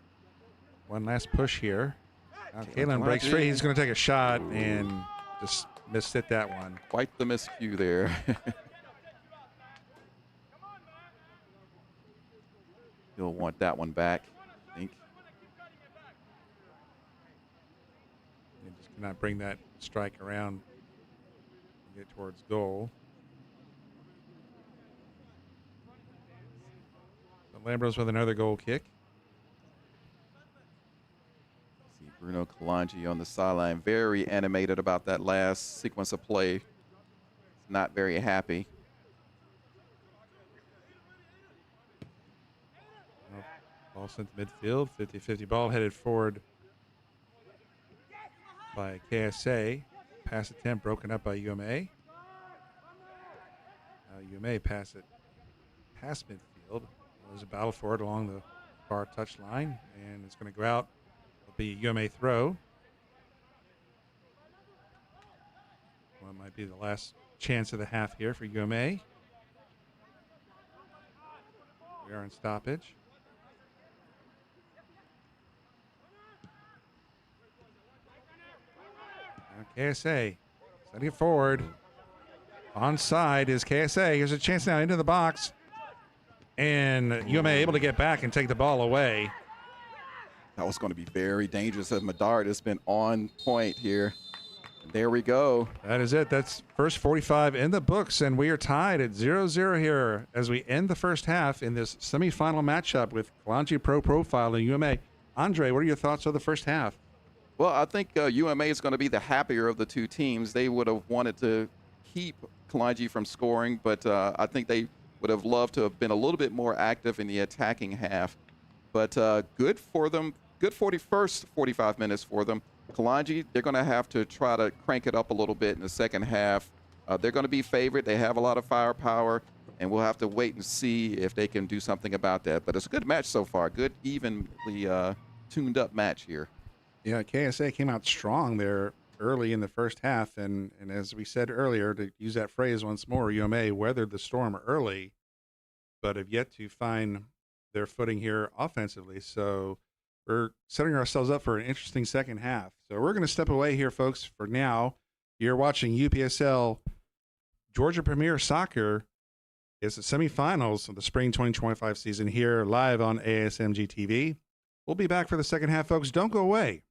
one last push here. Now Kalen Kalonji breaks free. He's going to take a shot and just mishit that one. Quite the miscue there. He'll want that one back, I think. He just cannot bring that strike around and get towards goal. Lambros with another goal kick. See Bruno Kalonji on the sideline, very animated about that last sequence of play. He's not very happy. Ball sent to midfield, 50-50 ball headed forward by KSA. Pass attempt broken up by UMA. Now UMA pass it past midfield. There's a battle for it along the far touch line, and it's going to go out. It'll be a UMA throw. Well, it might be the last chance of the half here for UMA. We are in stoppage. Now KSA sending it forward. Onside is KSA. Here's a chance now into the box. And UMA able to get back and take the ball away. That was going to be very dangerous as Medard has been on point here. There we go. That is it. That's first 45 in the books, and we are tied at 0-0 here as we end the first half in this semifinal matchup with Kalonji Pro-Profile and UMA. Andre, what are your thoughts on the first half? Well, I think UMA is going to be the happier of the two teams. They would have wanted to keep Kalonji from scoring, but I think they would have loved to have been a little bit more active in the attacking half. But good for them. Good 45 minutes for them. Kalonji, they're going to have to try to crank it up a little bit in the second half. They're going to be favored. They have a lot of firepower, and we'll have to wait and see if they can do something about that. But it's a good match so far. Good, evenly tuned-up match here. Yeah, KSA came out strong there early in the first half, and as we said earlier, to use that phrase once more, UMA weathered the storm early, but have yet to find their footing here offensively. So we're setting ourselves up for an interesting second half. So we're going to step away here, folks, for now. You're watching UPSL Georgia Premier Soccer. It's the semifinals of the spring 2025 season here live on ASMG TV. We'll be back for the second half, folks. Don't go away.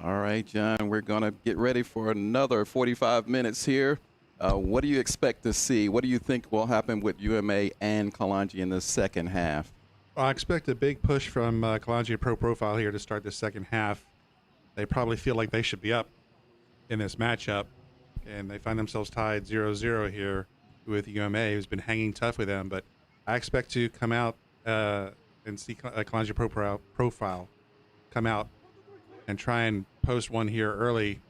All right, John, we're going to get ready for another 45 minutes here. What do you expect to see? What do you think will happen with UMA and Kalonji in the second half? I expect a big push from Kalonji Pro-Profile here to start the second half. They probably feel like they should be up in this matchup, and they find themselves tied 0-0 here with UMA, who's been hanging tough with them. But I expect to come out and see Kalonji Pro-Profile come out and try and post one here early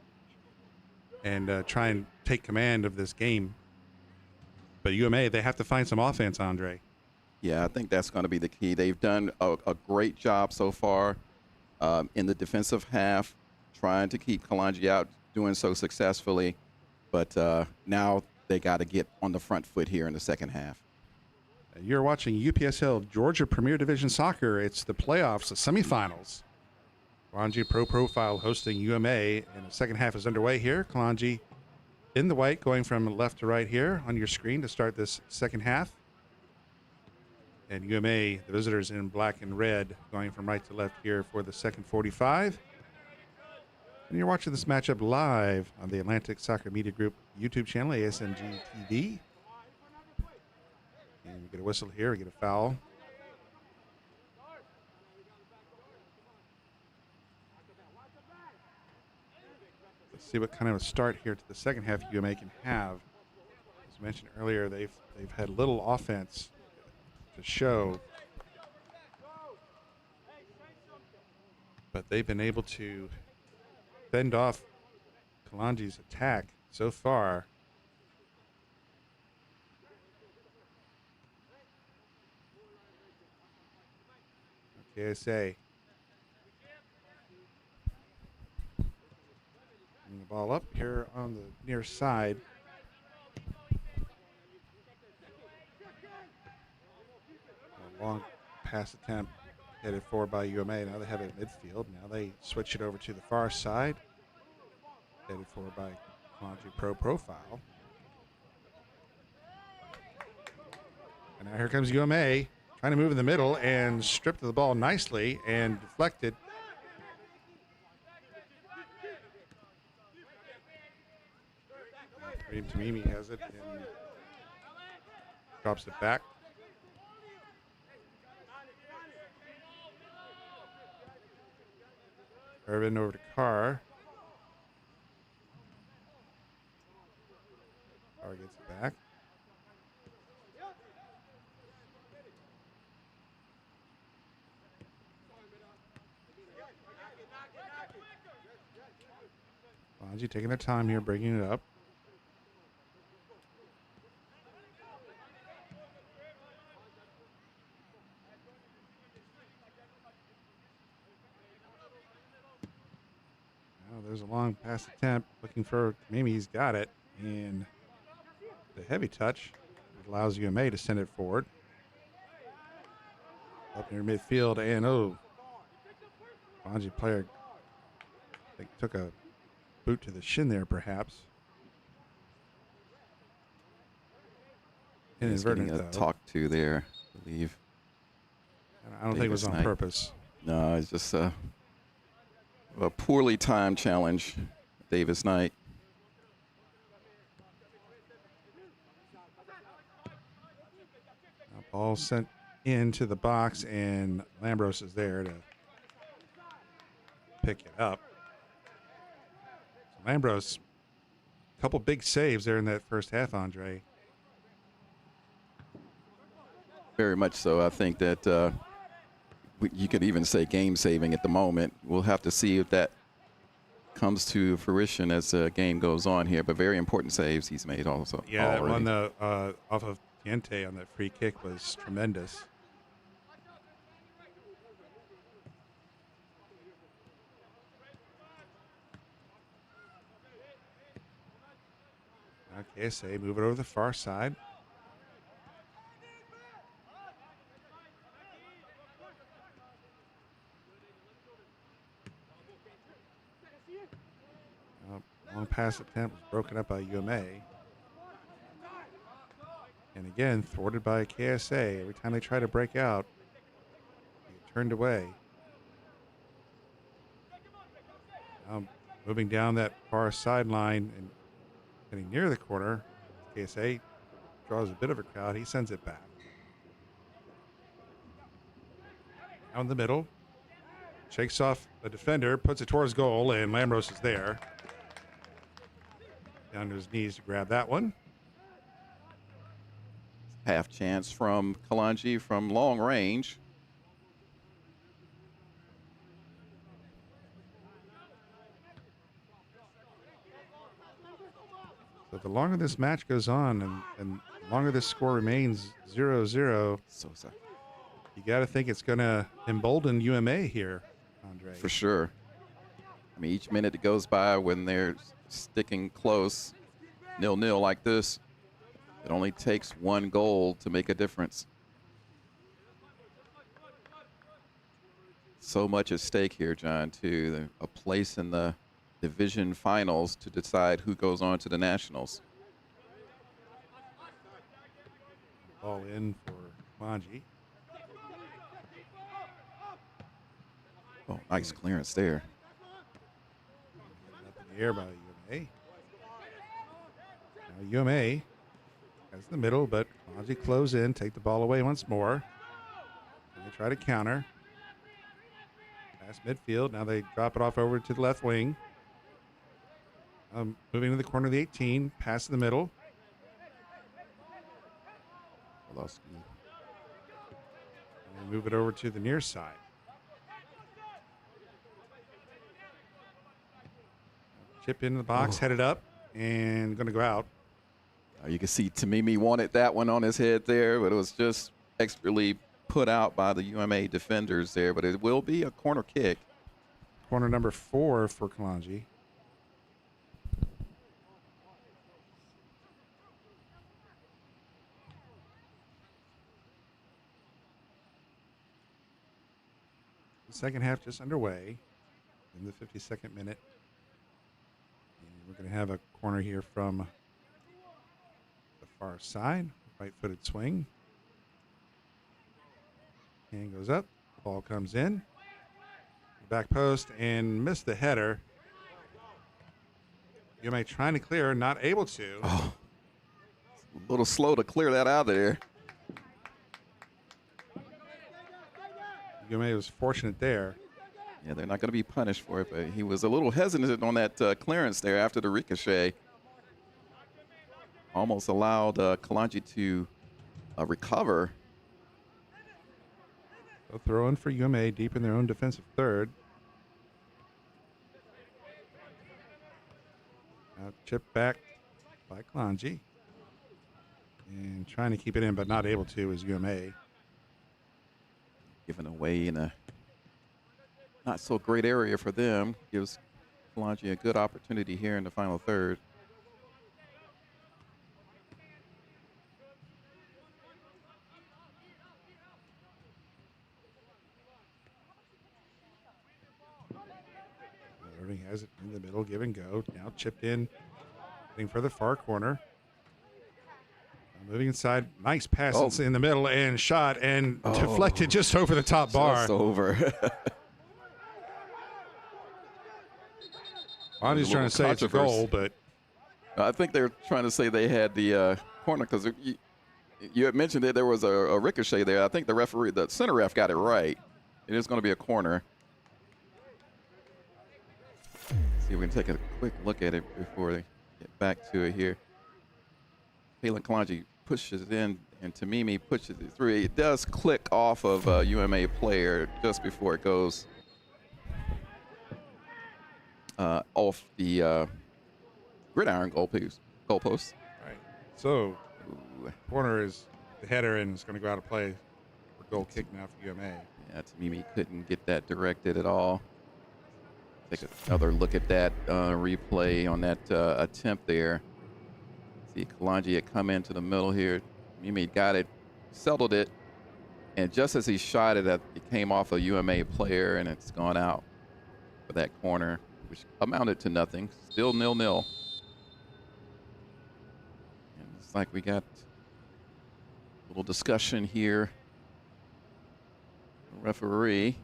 and try and take command of this game. But UMA, they have to find some offense, Andre. Yeah, I think that's going to be the key. They've done a great job so far in the defensive half, trying to keep Kalonji out, doing so successfully. But now they got to get on the front foot here in the second half. You're watching UPSL Georgia Premier Division Soccer. It's the playoffs, the semifinals. Kalonji Pro-Profile hosting UMA, and the second half is underway here. Kalonji in the white, going from left to right here on your screen to start this second half. And UMA, the visitors, in black and red, going from right to left here for the second 45. And you're watching this matchup live on the Atlantic Soccer Media Group YouTube channel, ASMG TV. And we get a whistle here, we get a foul. Let's see what kind of a start here to the second half UMA can have. As mentioned earlier, they've had little offense to show, but they've been able to fend off Kalonji's attack so far. KSA bringing the ball up here on the near side. A long pass attempt headed forward by UMA. Now they have it at midfield. Now they switch it over to the far side. Headed forward by Kalonji Pro-Profile. And now here comes UMA, trying to move in the middle and stripped the ball nicely and deflected. Kareem Tamimi has it and drops it back. Irvin over to Carr. Carr gets it back. Kalonji taking their time here, bringing it up. Now there's a long pass attempt, looking for Mimi. He's got it, and the heavy touch allows UMA to send it forward. Up near midfield, and Kalonji player, I think, took a boot to the shin there, perhaps. Inadvertent, though. Talked to there, I believe. I don't think it was on purpose. No, it's just a poorly timed challenge, Davis Knight. Now ball sent into the box, and Lambros is there to pick it up. So Lambros, a couple big saves there in that first half, Andre. Very much so. I think that you could even say game saving at the moment. We'll have to see if that comes to fruition as the game goes on here. But very important saves he's made also. Yeah, that one off of Tiente on that free kick was tremendous. Okay, say move it over the far side. Long pass attempt was broken up by UMA. And again, thwarted by KSA. Every time they try to break out, they get turned away. Moving down that far sideline and getting near the corner. KSA draws a bit of a crowd. He sends it back. Down the middle. Shakes off the defender, puts it towards goal, and Lambros is there. Down to his knees to grab that one. Half chance from Kalonji from long range. So the longer this match goes on and the longer this score remains 0-0, So sad. you got to think it's going to embolden UMA here, Andre. For sure. I mean, each minute that goes by when they're sticking close, 0-0 like this, it only takes one goal to make a difference. So much at stake here, John, too. A place in the division finals to decide who goes on to the nationals. Ball in for Kalonji. Oh, nice clearance there. Up in the air by UMA. Now UMA has the middle, but Kalonji close in, take the ball away once more. And they try to counter. Past midfield. Now they drop it off over to the left wing. Moving to the corner of the 18. Pass in the middle. And move it over to the near side. Chip into the box, headed up, and going to go out. You can see Tamimi wanted that one on his head there, but it was just expertly put out by the UMA defenders there. But it will be a corner kick. Corner number 4 for Kalonji. The second half just underway in the 52nd minute. And we're going to have a corner here from the far side. Right-footed swing. Hand goes up. Ball comes in. Back post and missed the header. UMA trying to clear, not able to. Oh, a little slow to clear that out of there. UMA was fortunate there. Yeah, they're not going to be punished for it, but he was a little hesitant on that clearance there after the ricochet. Almost allowed Kalonji to recover. So throw in for UMA deep in their own defensive third. Now chip back by Kalonji. And trying to keep it in, but not able to is UMA. Given away in a not so great area for them. Gives Kalonji a good opportunity here in the final third. Irving has it in the middle, give and go. Now chipped in, heading for the far corner. Now moving inside, nice pass in the middle and shot and deflected just over the top bar. Just over. Bonnie's trying to say it's a goal, but I think they're trying to say they had the corner because you had mentioned that there was a ricochet there. I think the referee, the center ref, got it right. It is going to be a corner. See if we can take a quick look at it before they get back to it here. Phelan Kalonji pushes it in, and Tamimi pushes it through. It does click off of a UMA player just before it goes off the gridiron goalpost. Right. So corner is the header and it's going to go out of play for goal kick now for UMA. Yeah, Tamimi couldn't get that directed at all. Take another look at that replay on that attempt there. See Kalonji had come into the middle here. Mimi got it, settled it, and just as he shot it, it came off a UMA player, and it's gone out for that corner, which amounted to nothing. Still 0-0. And it's like we got a little discussion here. The referee.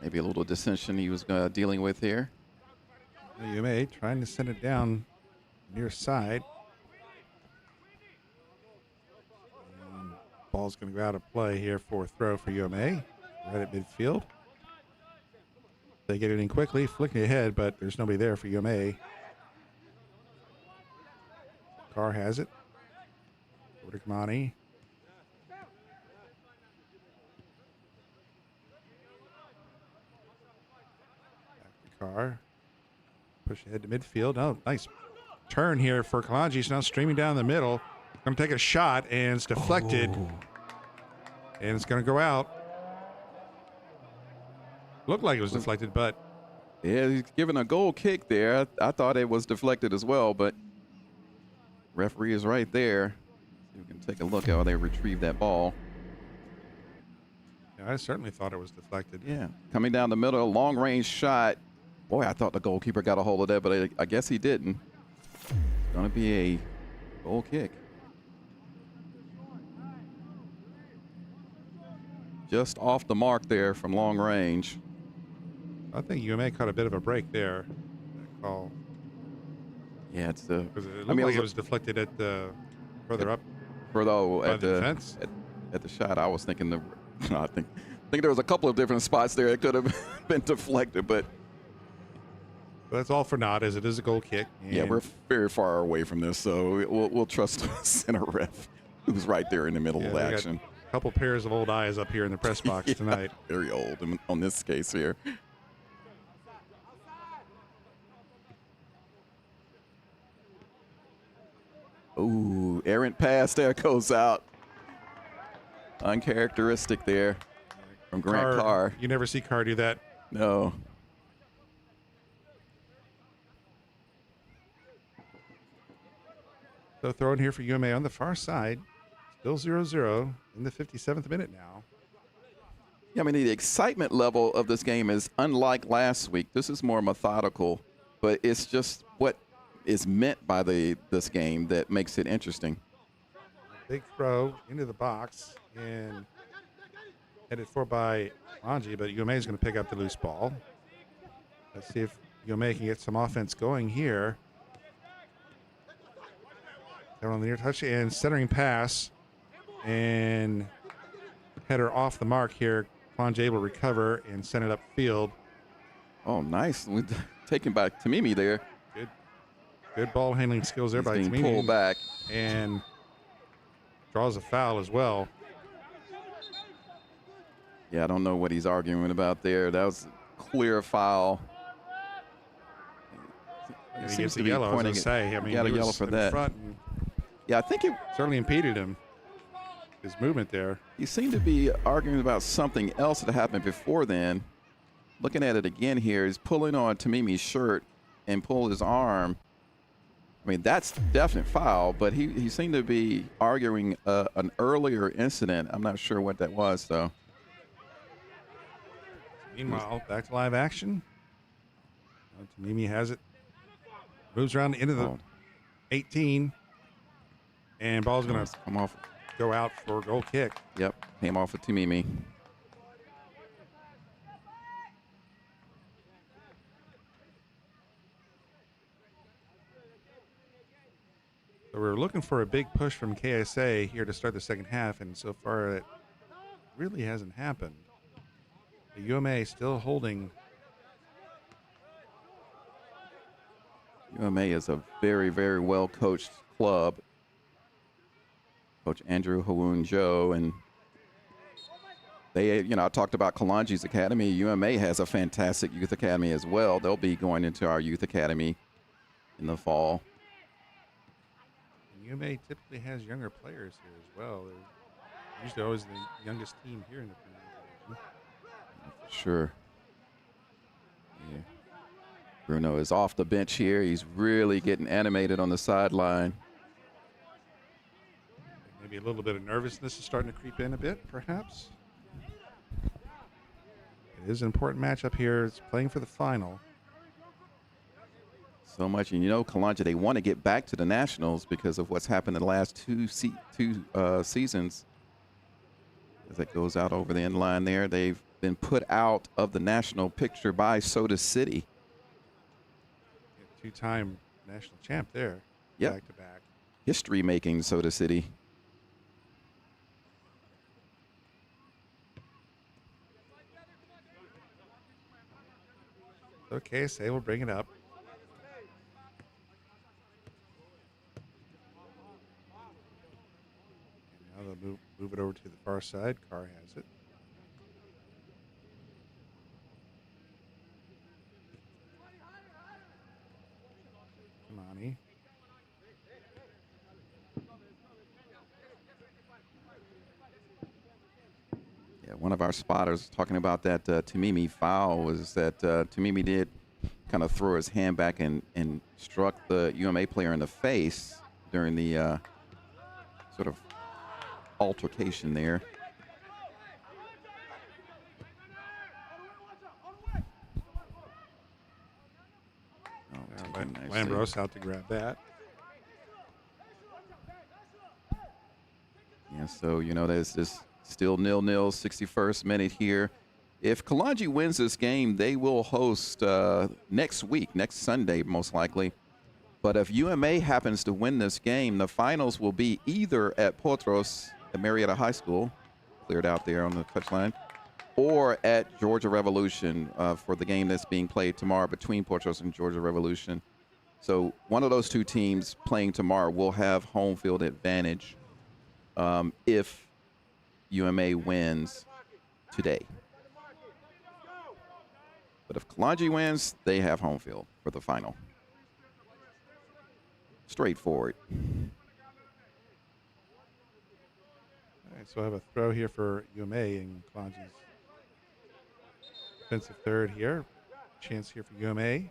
Maybe a little dissension he was dealing with here. UMA trying to send it down near side. And ball's going to go out of play here for a throw for UMA. Right at midfield. They get it in quickly, flicking ahead, but there's nobody there for UMA. Carr has it. Over to Kamani. Carr. Push ahead to midfield. Oh, nice turn here for Kalonji. He's now streaming down the middle. Going to take a shot, and it's deflected. Oh. And it's going to go out. Looked like it was deflected, but... Yeah, he's giving a goal kick there. I thought it was deflected as well, but referee is right there. So we can take a look at how they retrieve that ball. Yeah, I certainly thought it was deflected. Yeah, coming down the middle, long range shot. Boy, I thought the goalkeeper got a hold of that, but I guess he didn't. It's going to be a goal kick. Just off the mark there from long range. I think UMA caught a bit of a break there. That call. Yeah, it's the. Because it looked like it was deflected at the further up. Further at the defense. At the shot, I was thinking I think there was a couple of different spots there that could have been deflected, but that's all for naught, as it is a goal kick. Yeah, we're very far away from this, so we'll trust the center ref, who's right there in the middle of the action. A couple pairs of old eyes up here in the press box tonight. Very old on this case here. Ooh, errant pass there goes out. Uncharacteristic there from Grant Carr. You never see Carr do that. No. So thrown here for UMA on the far side. Still 0-0 in the 57th minute now. Yeah, I mean, the excitement level of this game is unlike last week. This is more methodical, but it's just what is meant by this game that makes it interesting. Big throw into the box and headed for by Kalonji, but UMA is going to pick up the loose ball. Let's see if UMA can get some offense going here. Down on the near touch and centering pass and header off the mark here. Kalonji able to recover and send it upfield. Oh, nice. Taken by Tamimi there. Good ball handling skills there by Tamimi. Pulled back. And draws a foul as well. Yeah, I don't know what he's arguing about there. That was a clear foul. Yeah, he gets a yellow, I was going to say. I mean, got a yellow for that. Yeah, I think it certainly impeded him, his movement there. He seemed to be arguing about something else that happened before then. Looking at it again here, he's pulling on Tamimi's shirt and pulled his arm. I mean, that's definite foul, but he seemed to be arguing an earlier incident. I'm not sure what that was, though. Meanwhile, back to live action. Tamimi has it. Moves around into the 18. And ball's going to come off, go out for a goal kick. Yep, came off of Tamimi. So we're looking for a big push from KSA here to start the second half, and so far it really hasn't happened. The UMA still holding. UMA is a very, very well coached club. Coach Andrew Hawoon-Joe, and they, I talked about Kalonji's academy. UMA has a fantastic youth academy as well. They'll be going into our youth academy in the fall. And UMA typically has younger players here as well. They're usually always the youngest team here in the Premier Division. Sure. Yeah. Bruno is off the bench here. He's really getting animated on the sideline. Maybe a little bit of nervousness is starting to creep in a bit, perhaps. It is an important matchup here. It's playing for the final. So much, and Kalonji, they want to get back to the Nationals because of what's happened in the last two seasons. As it goes out over the end line there, they've been put out of the national picture by Soda City. Two-time national champ there. Yep. Back to back. History making Soda City. Okay, say we'll bring it up. And now they'll move it over to the far side. Carr has it. Kamani. Yeah, one of our spotters talking about that Tamimi foul was that Tamimi did kind of throw his hand back and struck the UMA player in the face during the sort of altercation there. Lambros out to grab that. Yeah, so, you know, there's this still 0-0, 61st minute here. If Kalonji wins this game, they will host next week, next Sunday, most likely. But if UMA happens to win this game, the finals will be either at Potros at Marietta High School, cleared out there on the touchline, or at Georgia Revolution for the game that's being played tomorrow between Potros and Georgia Revolution. So one of those two teams playing tomorrow will have home field advantage if UMA wins today. But if Kalonji wins, they have home field for the final. Straightforward. All right, so I have a throw here for UMA in Kalonji's defensive third here. Chance here for UMA.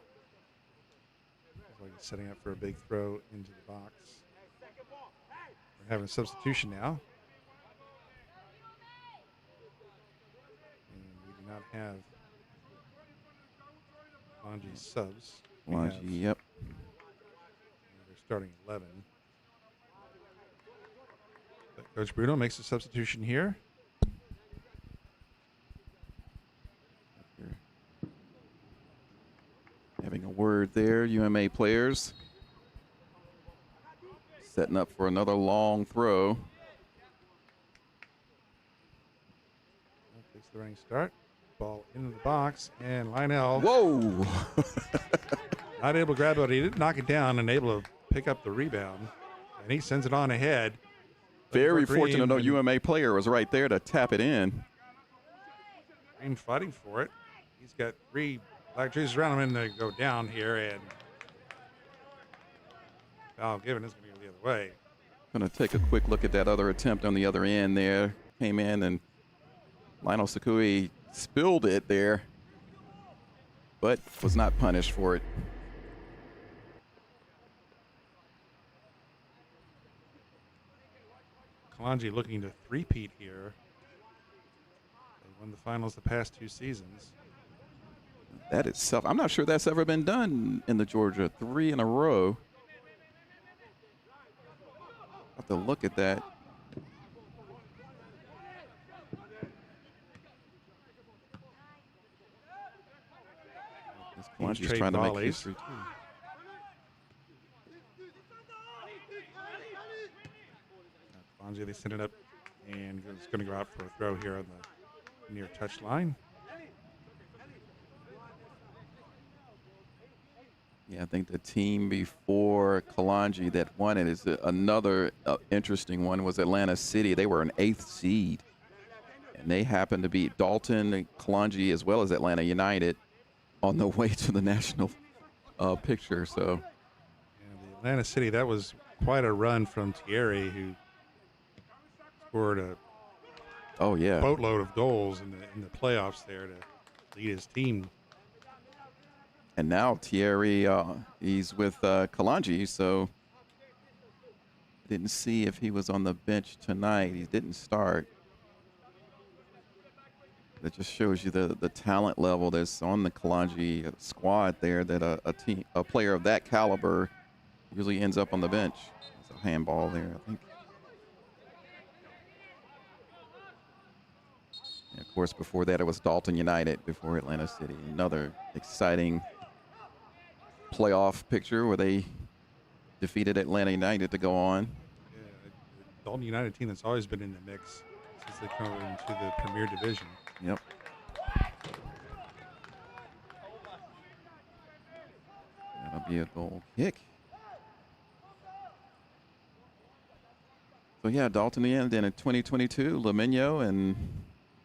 Looks like it's setting up for a big throw into the box. We're having a substitution now. And we do not have Kalonji's subs. Kalonji, yep. They're starting 11. But Coach Bruno makes a substitution here. Having a word there, UMA players. Setting up for another long throw. Takes the running start. Ball into the box, and Lionel. Whoa! Not able to grab it, but he did knock it down and able to pick up the rebound. And he sends it on ahead. Very fortunate, no UMA player was right there to tap it in. Green fighting for it. He's got three black jerseys around him, and they go down here, and foul given is going to go the other way. Going to take a quick look at that other attempt on the other end there. Came in, and Lionel Sakui spilled it there, but was not punished for it. Kalonji looking to three-peat here. They won the finals the past 2 seasons. That itself, I'm not sure that's ever been done in the Georgia. 3 in a row. Have to look at that. Kalonji's trying to make history too. Kalonji, they send it up, and it's going to go out for a throw here on the near touch line. Yeah, I think the team before Kalonji that won it is another interesting one was Atlanta City. They were an 8th seed, and they happened to beat Dalton and Kalonji as well as Atlanta United on the way to the national picture. So, yeah, the Atlanta City, that was quite a run from Thierry, who scored a boatload of goals in the playoffs there to lead his team. And now Thierry, he's with Kalonji, so didn't see if he was on the bench tonight. He didn't start. That just shows you the talent level that's on the Kalonji squad there, that a player of that caliber usually ends up on the bench. It's a handball there, I think. Yeah, Of course, before that, it was Dalton United before Atlanta City. Another exciting playoff picture where they defeated Atlanta United to go on. Yeah, the Dalton United team that's always been in the mix since they come into the Premier Division. Yep. That'll be a goal kick. So, yeah, Dalton United, then in 2022, Laminio and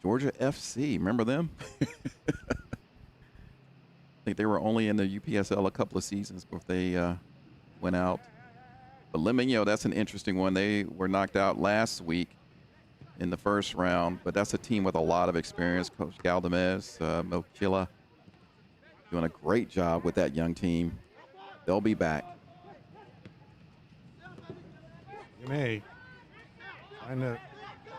Georgia FC. Remember them? I think they were only in the UPSL a couple of seasons before they went out. But Laminio, that's an interesting one. They were knocked out last week in the first round, but that's a team with a lot of experience. Coach Galdamez, Mochila, doing a great job with that young team. They'll be back. You may find a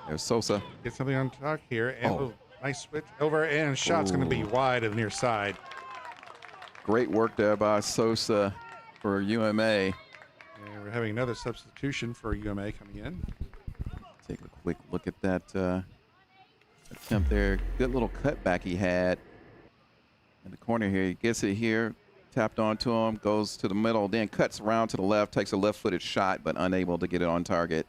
There's Sosa. get something on top here, and Oh. nice switch over, and shot's going to be wide of the near side. Great work there by Sosa for UMA. And we're having another substitution for UMA coming in. Take a quick look at that attempt there. Good little cutback he had in the corner here. He gets it here, tapped onto him, goes to the middle, then cuts around to the left, takes a left-footed shot, but unable to get it on target.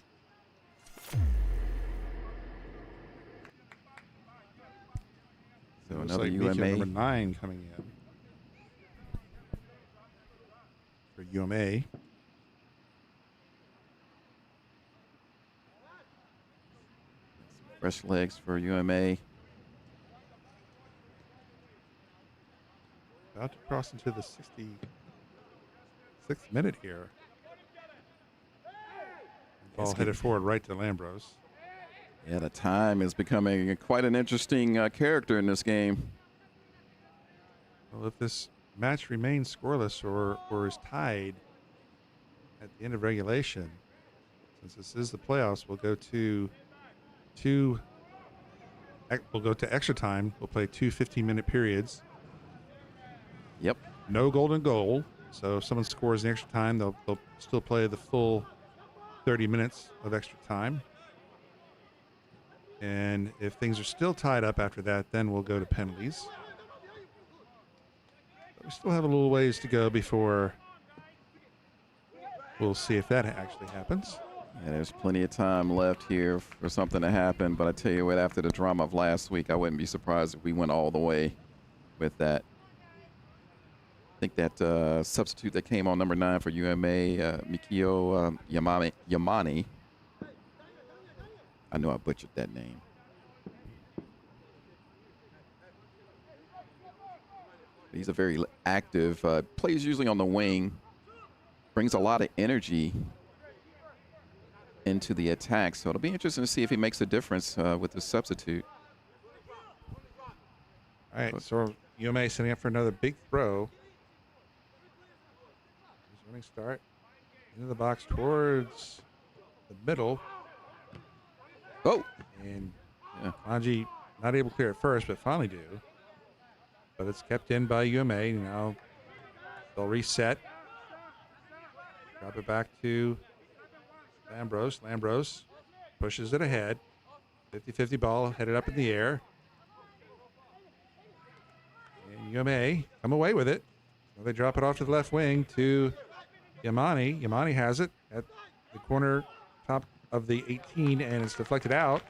So Looks another like Mika, UMA. number 9 coming in for UMA. Fresh legs for UMA. About to cross into the 66th minute here. Ball headed forward right to Lambros. Yeah, the time is becoming quite an interesting character in this game. Well, if this match remains scoreless or is tied at the end of regulation, since this is the playoffs, we'll go to extra time. We'll play 2 15-minute periods. Yep. No golden goal. So if someone scores in extra time, they'll still play the full 30 minutes of extra time. And if things are still tied up after that, then we'll go to penalties. But we still have a little ways to go before we'll see if that actually happens. Yeah, there's plenty of time left here for something to happen. But I tell you what, after the drama of last week, I wouldn't be surprised if we went all the way with that. I think that substitute that came on number 9 for UMA, Mikio Yamani. I know I butchered that name. He's a very active, plays usually on the wing, brings a lot of energy into the attack. So it'll be interesting to see if he makes a difference with the substitute. All right, so UMA setting up for another big throw. He's running start into the box towards the middle. Oh, And yeah. Kalonji not able to clear it first, but finally do. But it's kept in by UMA. Now they'll reset. Drop it back to Lambros. Lambros pushes it ahead. 50-50 ball headed up in the air. And UMA come away with it. So they drop it off to the left wing to Yamani. Yamani has it at the corner top of the 18, and it's deflected out.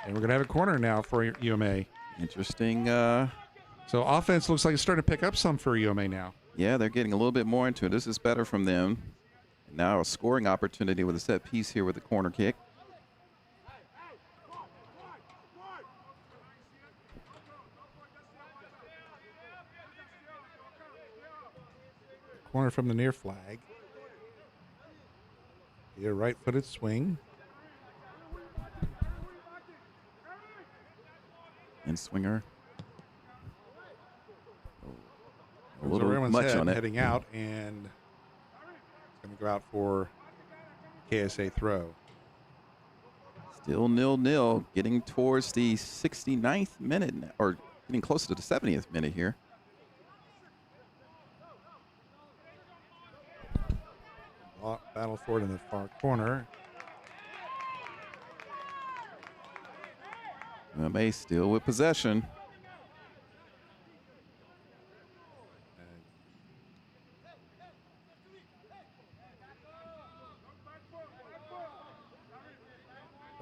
And we're going to have a corner now for UMA. Interesting. So offense looks like it's starting to pick up some for UMA now. Yeah, they're getting a little bit more into it. This is better from them. And now a scoring opportunity with a set piece here with the corner kick. Corner from the near flag. A right-footed swing. And swinger. A There's little Raymond's much head on it. heading out, and it's going to go out for KSA throw. Still 0-0, getting towards the 69th minute, or getting closer to the 70th minute here. Battle for it in the far corner. UMA still with possession.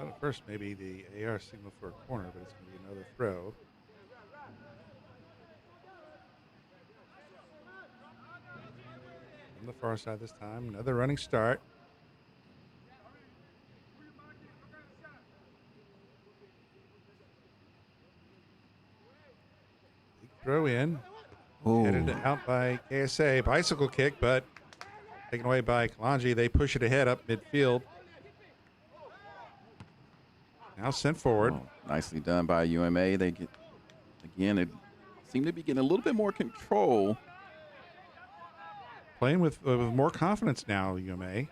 Thought at first maybe the AR signal for a corner, but it's going to be another throw. From the far side this time, another running start. Big throw in. Oh, Headed out by KSA. Bicycle kick, but taken away by Kalonji. They push it ahead up midfield. Now sent forward. oh, nicely done by UMA. They get, again, it seemed to be getting a little bit more control. Playing with more confidence now, UMA.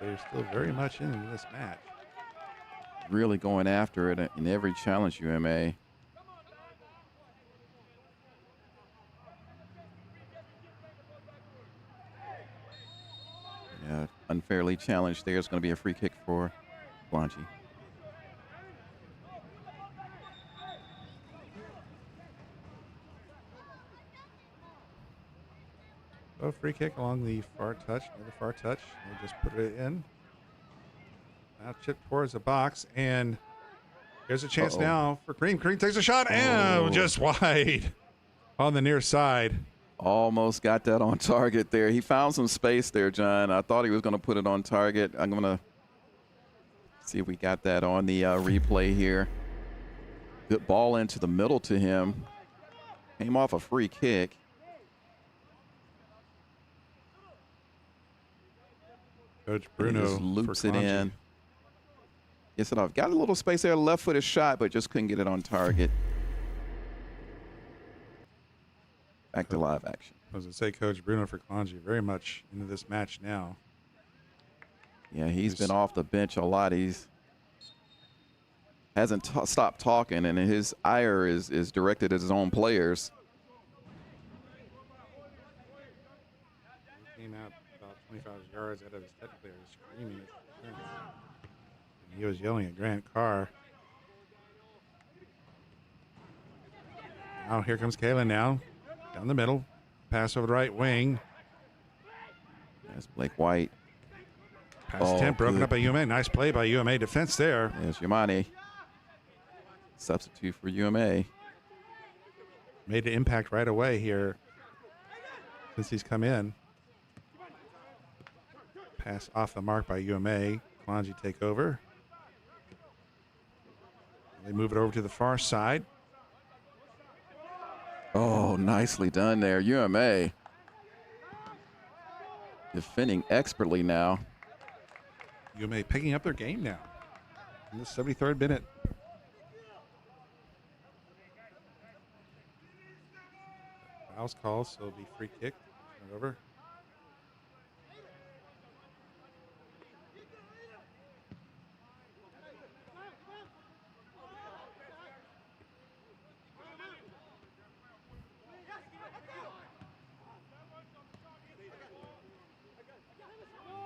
They're still very much in this match. Really going after it in every challenge, UMA. Yeah, unfairly challenged there. It's going to be a free kick for Kalonji. Oh, free kick along the far touch, near the far touch. They just put it in. Now chip towards the box, and there's a chance now for Cream. Cream takes a shot, and just wide on the near side. Almost got that on target there. He found some space there, John. I thought he was going to put it on target. I'm going to see if we got that on the replay here. Good ball into the middle to him. Came off a free kick. Coach And he Bruno just loops for it in. Gets it off. Got a little space there, left-footed shot, but just couldn't get it on target. Back to live action. I was going to say Coach Bruno for Kalonji very much into this match now. Yeah, he's been off the bench a lot. He's hasn't stopped talking, and his ire is directed at his own players. He came out about 25 yards out of his technically screaming at the defense. And he was yelling at Grant Carr. Now here comes Kalen now. Down the middle. Pass over the right wing. That's Blake White. Pass attempt broken up by UMA. Nice play by UMA defense there. There's Yamani. Substitute for UMA. Made an impact right away here since he's come in. Pass off the mark by UMA. Kalonji take over. They move it over to the far side. Oh, nicely done there. UMA defending expertly now. UMA picking up their game now in the 73rd minute. Foul's called, so it'll be free kick. Turn it over.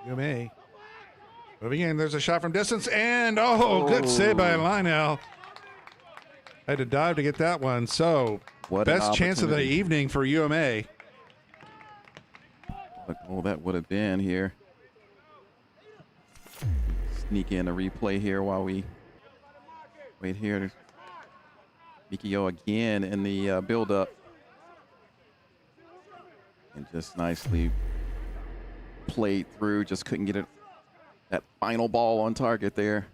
UMA moving in. There's a shot from distance, and good save by Lionel. Had to dive to get that one. So What an best chance of the opportunity. evening for UMA. Look, oh, that would have been here. Sneak in a replay here while we wait here. Mikio again in the build-up. And just nicely played through. Just couldn't get it. That final ball on target there.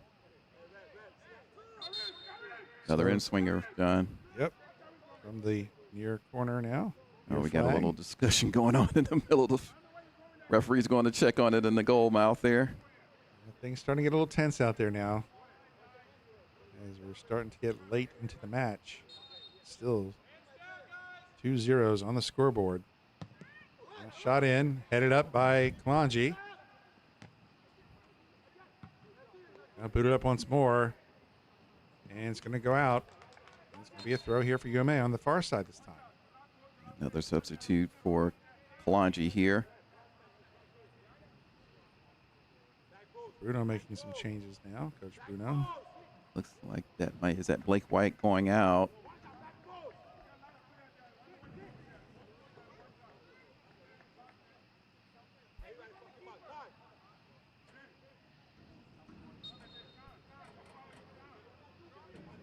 Another in-swinger, John. Yep. From the near corner now. Oh, Near we got a flag. little discussion going on in the middle of the referee's going to check on it in the goal mouth there. Things starting to get a little tense out there now. As we're starting to get late into the match. Still 2-0 on the scoreboard. Shot in, headed up by Kalonji. Now booted up once more. And it's going to go out. And it's going to be a throw here for UMA on the far side this time. Another substitute for Kalonji here. Bruno making some changes now, Coach Bruno. Looks like is that Blake White going out?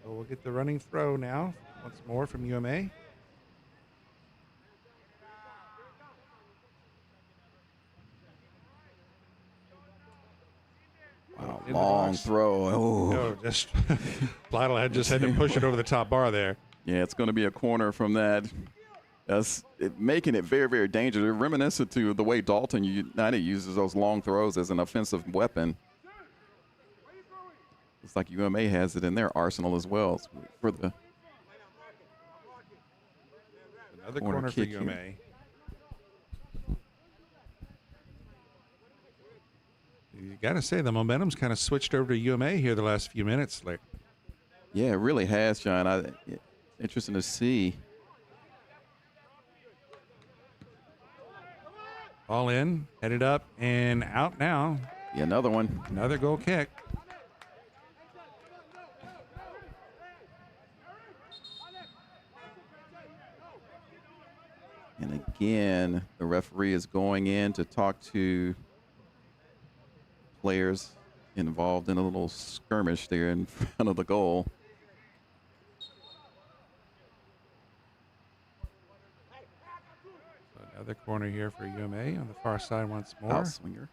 So we'll get the running throw now once more from UMA. Wow, In the long box. throw. Oh, No, just Lytle had to push it over the top bar there. yeah, it's going to be a corner from that. That's making it very, very dangerous. Reminiscent to the way Dalton United uses those long throws as an offensive weapon. It's like UMA has it in their arsenal as well for the Another corner for UMA. Here. You got to say the momentum's kind of switched over to UMA here the last few minutes. Like, yeah, it really has, John. Interesting to see. all in, headed up and out now. Yeah, another one. Another goal kick. And again, the referee is going in to talk to players involved in a little skirmish there in front of the goal. So another corner here for UMA on the far side once more. Outswinger.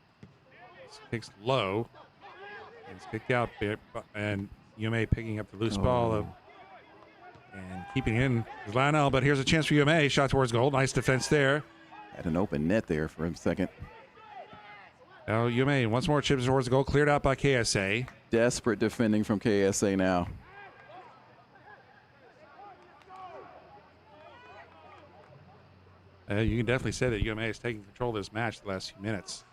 It's kicked low. And it's kicked out there, and UMA picking up the loose ball and keeping it in Lionel, but here's a chance for UMA. Shot towards goal. Nice defense there. Had an open net there for a second. Now UMA once more chips towards the goal. Cleared out by KSA. Desperate defending from KSA now. You can definitely say that UMA is taking control of this match the last few minutes.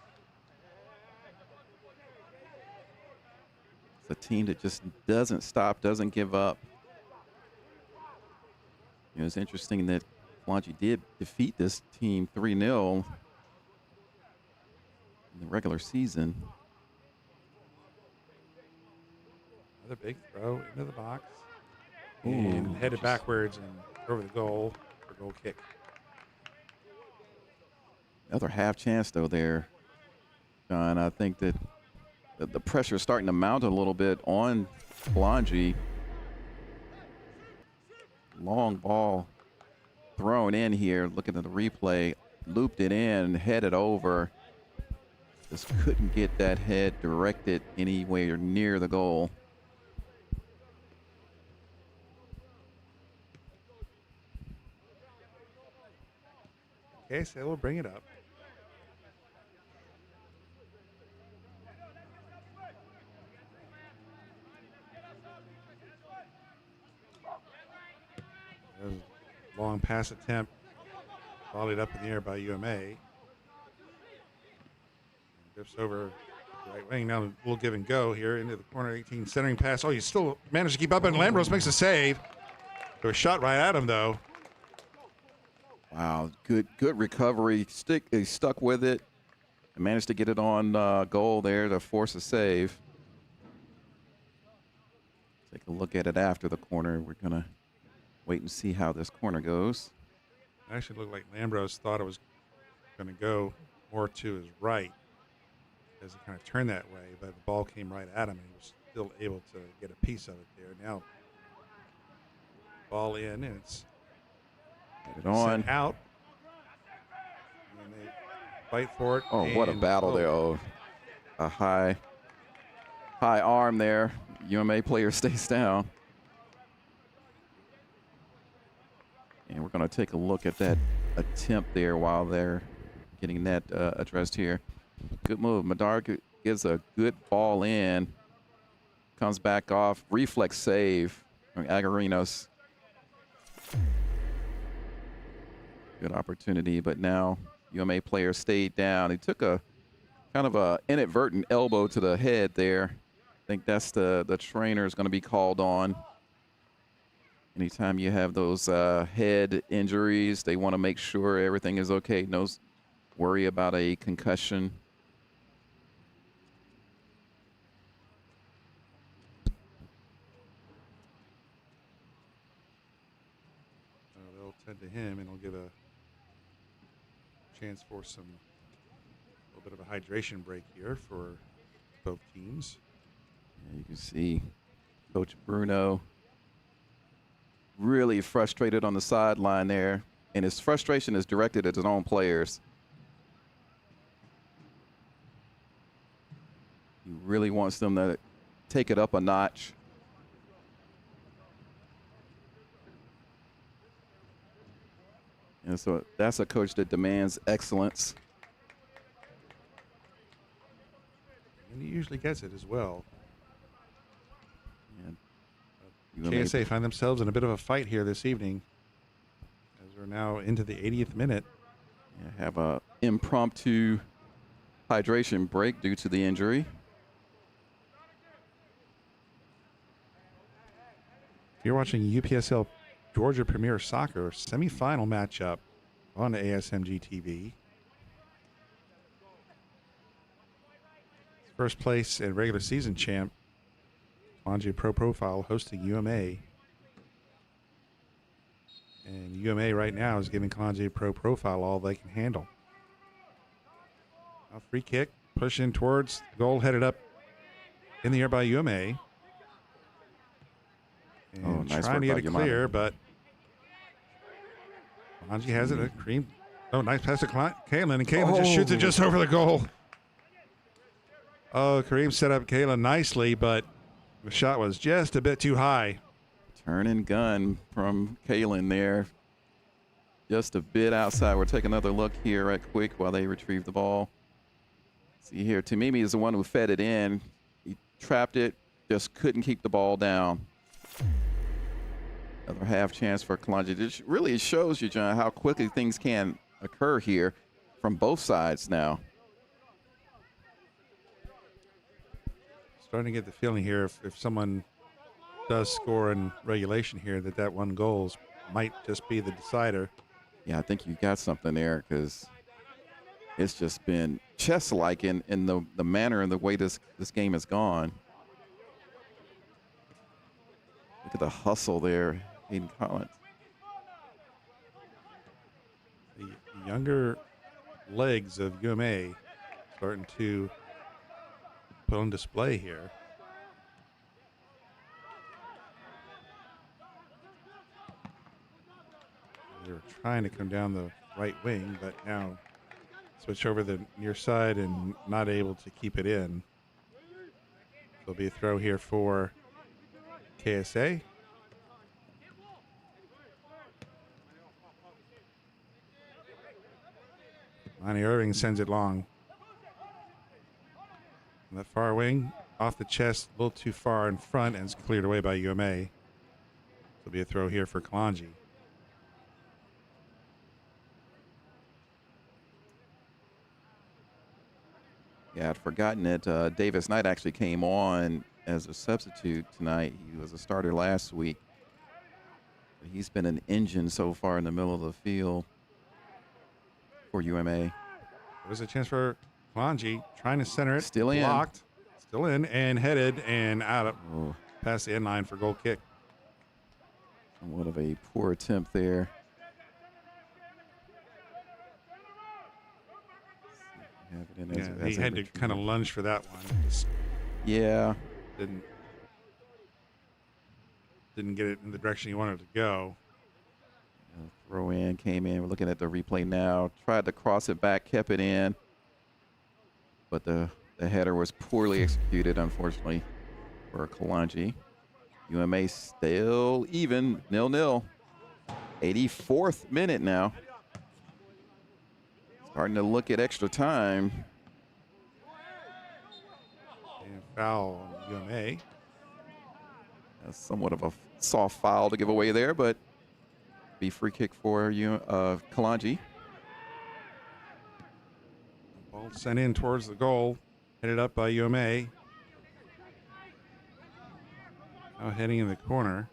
It's a team that just doesn't stop, doesn't give up. You know, it's interesting that Kalonji did defeat this team 3-0 in the regular season. Another big throw into the box. And headed backwards and over the goal for goal kick. Another half chance, though, there, John. I think that the pressure is starting to mount a little bit on Kalonji. Long ball thrown in here. Looking at the replay, looped it in, headed over. Just couldn't get that head directed anywhere near the goal. Okay, so we'll bring it up. Long pass attempt, volleyed up in the air by UMA. Drifts over right wing. Now we'll give and go here into the corner. 18 centering pass. Oh, he still managed to keep up, and Lambros makes a save. There was a shot right at him though. Wow, good recovery. He stuck with it and managed to get it on goal there to force a save. Take a look at it after the corner. We're gonna wait and see how this corner goes. It actually looked like Lambros thought it was going to go more to his right as he kind of turned that way, but the ball came right at him, and he was still able to get a piece of it there. Now, ball in, and it's Get it on. sent out. And they fight for it. Oh, what a battle there. Oh, a high arm there. UMA player stays down. And we're going to take a look at that attempt there while they're getting that addressed here. Good move. Madar gives a good ball in. Comes back off. Reflex save from Agarinos. Good opportunity, but now UMA player stayed down. He took a kind of a inadvertent elbow to the head there. I think that's the trainer is going to be called on. Anytime you have those head injuries, they want to make sure everything is okay. No worry about a concussion. They'll tend to him, and he'll give a chance for a little bit of a hydration break here for both teams. Yeah, you can see Coach Bruno really frustrated on the sideline there, and his frustration is directed at his own players. He really wants them to take it up a notch. And so that's a coach that demands excellence. And he usually gets it as well. And KSA find themselves in a bit of a fight here this evening as we're now into the 80th minute. have a impromptu hydration break due to the injury. If you're watching UPSL Georgia Premier Soccer semifinal matchup on ASMG TV. First place and regular season champ Kalonji Pro-Profile hosting UMA. And UMA right now is giving Kalonji Pro-Profile all they can handle. A free kick, push in towards the goal, headed up in the air by UMA. And nice trying to work get it by clear, Yamada. but Kalonji has it. A cream. Oh, nice pass to Kalen, and Kalen just shoots it just over the goal. Oh, Kareem set up Kalen nicely, but the shot was just a bit too high. Turn and gun from Kalen there. Just a bit outside. We'll take another look here right quick while they retrieve the ball. See here, Tamimi is the one who fed it in. He trapped it, just couldn't keep the ball down. Another half chance for Kalonji. This really shows you, John, how quickly things can occur here from both sides now. Starting to get the feeling here if someone does score in regulation here that one goal might just be the decider. Yeah, I think you got something there because it's just been chess-like in the manner and the way this game has gone. Look at the hustle there, Hayden Collins. The younger legs of UMA starting to put on display here. They were trying to come down the right wing, but now switch over the near side and not able to keep it in. There'll be a throw here for KSA. Lonnie Irving sends it long. On that far wing, off the chest, a little too far in front, and it's cleared away by UMA. There'll be a throw here for Kalonji. Yeah, I'd forgotten that Davis Knight actually came on as a substitute tonight. He was a starter last week. He's been an engine so far in the middle of the field for UMA. There's a chance for Kalonji, trying to center it. Still in. Blocked. Still in and headed and out of past the end line for goal kick. What of a poor attempt there. He had to kind of lunge for that one. Just yeah. Didn't get it in the direction he wanted to go. Throw in, came in. We're looking at the replay now. Tried to cross it back, kept it in. But the header was poorly executed, unfortunately, for Kalonji. UMA still even, 0-0. 84th minute now. Starting to look at extra time. And foul on UMA. That's somewhat of a soft foul to give away there, but be free kick for Kalonji. Ball sent in towards the goal, headed up by UMA. Now heading in the corner.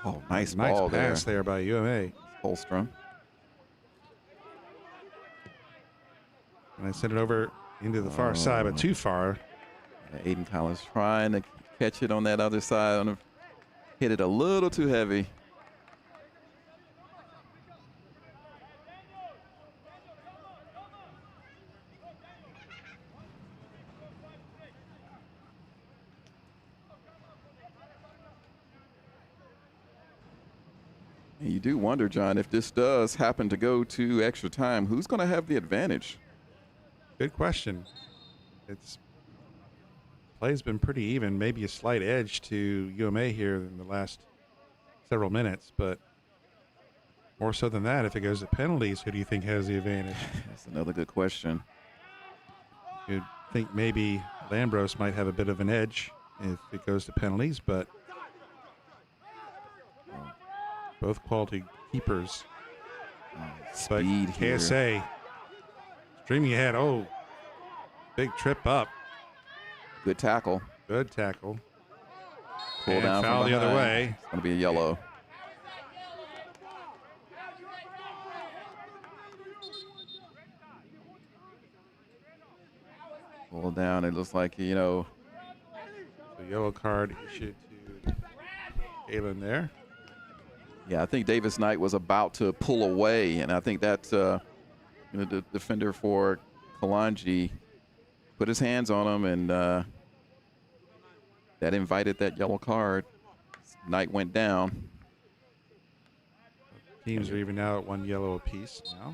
Oh, nice Nice ball pass there by UMA. Holstrom. And I sent it over into the far side, but too far. Aiden Collins trying to catch it on that other side. Hit it a little too heavy. And you do wonder, John, if this does happen to go to extra time, who's going to have the advantage? Good question. Play's been pretty even, maybe a slight edge to UMA here in the last several minutes, but more so than that, if it goes to penalties, who do you think has the advantage? That's another good question. You'd think maybe Lambros might have a bit of an edge if it goes to penalties, but both quality keepers. Speed but here. KSA streaming ahead. Oh, big trip up. Good tackle. Good tackle. Pull and down foul from the other behind. way. It's going to be a yellow. Pull down. It looks like, you know. The yellow card issued to Galen there. Yeah, I think Davis Knight was about to pull away, and I think that the defender for Kalonji put his hands on him, and that invited that yellow card. Knight went down. Teams are even now at one yellow apiece now.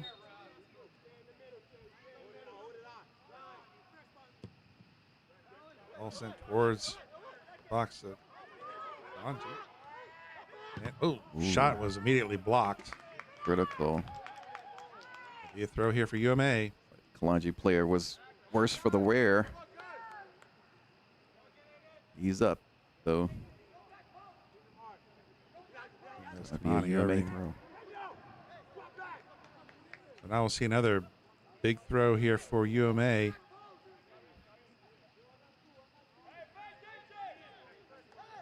All sent towards the box of Kalonji. And, shot was immediately blocked. Critical. Be a throw here for UMA. Kalonji player was worse for the wear. He's up, though. Might be a UMA throw. So now we'll see another big throw here for UMA.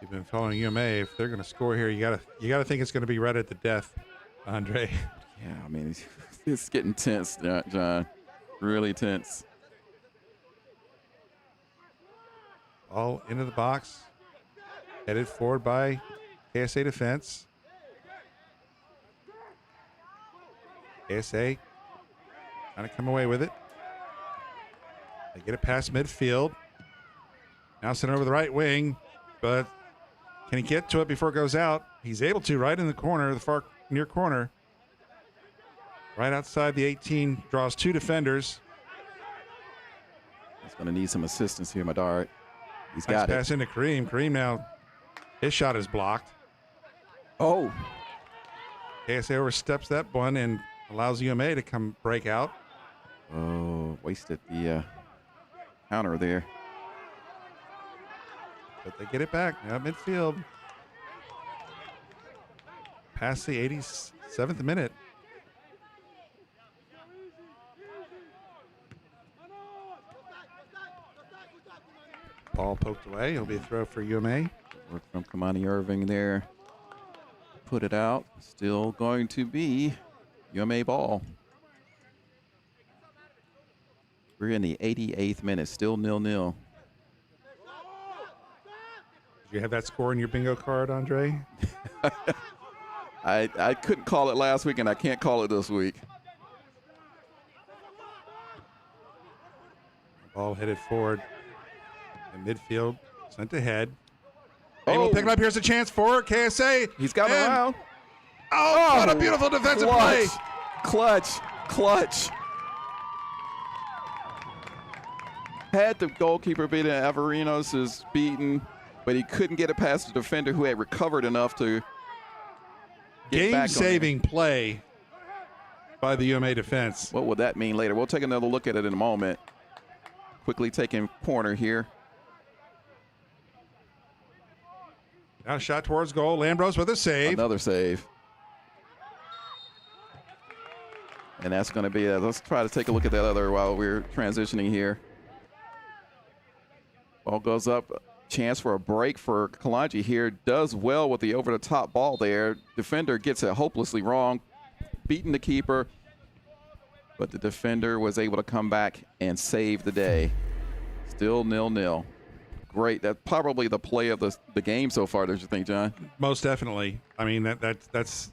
You've been following UMA. If they're going to score here, you gotta think it's going to be right at the death, Andre. Yeah, I mean, it's getting tense, John. Really tense. All into the box. Headed forward by KSA defense. KSA trying to come away with it. They get it past midfield. Now sent over the right wing, but can he get to it before it goes out? He's able to, right in the corner, the far near corner. Right outside the 18, draws two defenders. He's going to need some assistance here, Madart. He's Nice got it. pass into Kareem. Kareem now, his shot is blocked. Oh, KSA oversteps that one and allows UMA to come break out. oh, wasted the counter there. But they get it back now at midfield. Past the 87th minute. Ball poked away. It'll be a throw for UMA. Work from Kamani Irving there. Put it out. Still going to be UMA ball. We're in the 88th minute. Still 0-0. Do you have that score in your bingo card, Andre? I couldn't call it last week, and I can't call it this week. Ball headed forward in midfield. Sent ahead. Able to pick it up. Here's a chance for KSA. He's got And- around. Oh, what a beautiful defensive play. Clutch. Had the goalkeeper beaten. Averinos is beaten, but he couldn't get it past the defender who had recovered enough to get back on Game-saving play by the UMA defense. it. What will that mean later? We'll take another look at it in a moment. Quickly taking corner here. Now shot towards goal. Lambros with a save. Another save. And that's going to be let's try to take a look at that other while we're transitioning here. Ball goes up Chance for a break for Kalonji here. Does well with the over-the-top ball there. Defender gets it hopelessly wrong, beating the keeper. But the defender was able to come back and save the day. Still 0-0. Great. That's probably the play of the game so far, don't you think, John? Most definitely. I mean, that's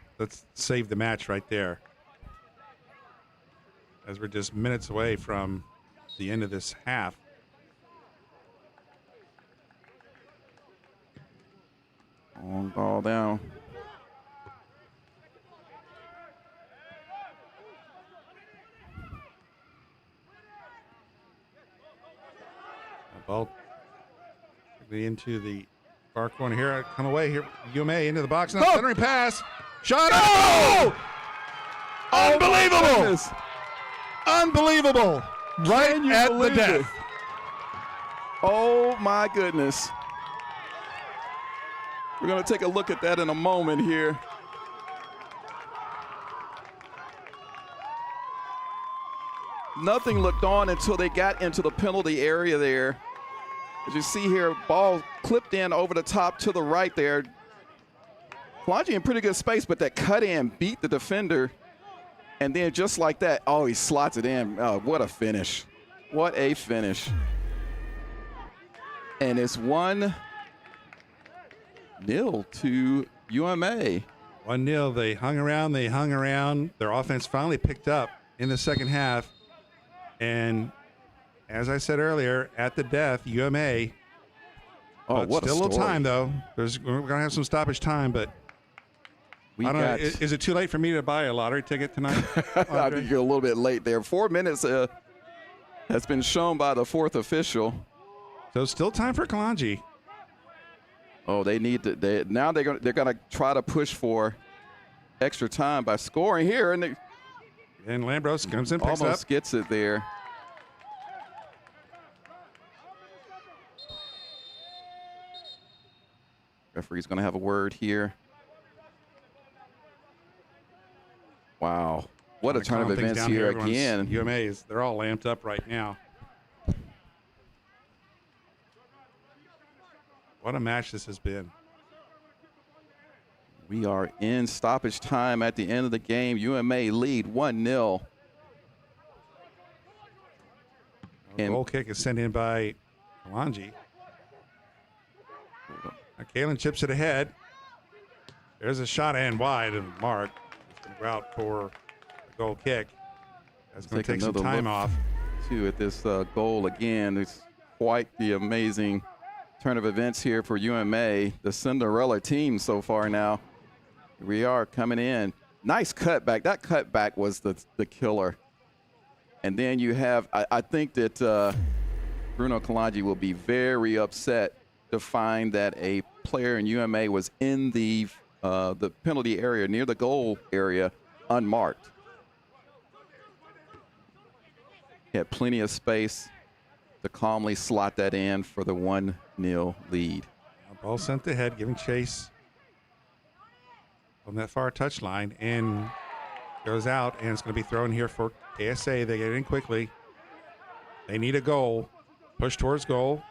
saved the match right there. As we're just minutes away from the end of this half. Long ball down. Ball into the far corner here. Come away here. UMA into the box. Now centering pass. Shot. Oh! Unbelievable! Unbelievable! Right at the death. It? Oh my goodness. We're going to take a look at that in a moment here. Nothing looked on until they got into the penalty area there. As you see here, ball clipped in over the top to the right there. Kalonji in pretty good space, but that cut in beat the defender. And then just like that, oh, he slots it in. Oh, what a finish. What a finish. And it's 1-0 to UMA. 1-0. They hung around. Their offense finally picked up in the second half. And as I said earlier, at the death, UMA. Oh, what still a a little story. time, though. We're going to have some stoppage time, but I don't know. Is it too late for me to buy a lottery ticket tonight? I think you're a little bit late there. 4 minutes has been shown by the fourth official. So still time for Kalonji. Oh, they need to. Now they're gonna try to push for extra time by scoring here, and Lambros comes in, picks almost up. gets it there. Referee's gonna have a word here. Wow, what a turn of events here again. They're all lamped up right now. What a match this has been. We are in stoppage time at the end of the game. UMA lead 1-0. And goal kick is sent in by Kalonji. Now Kalen chips it ahead. There's a shot and wide and mark. It's going to go out for a goal kick. That's going to take some time off. Too at this goal again. It's quite the amazing turn of events here for UMA, the Cinderella team so far now. We are coming in. Nice cutback. That cutback was the killer. And then you have, I think that Bruno Kalonji will be very upset to find that a player in UMA was in the penalty area near the goal area unmarked. He had plenty of space to calmly slot that in for the 1-0 lead. Ball sent ahead, giving chase on that far touchline, and goes out, and it's going to be thrown here for KSA. They get in quickly. They need a goal. Push towards goal.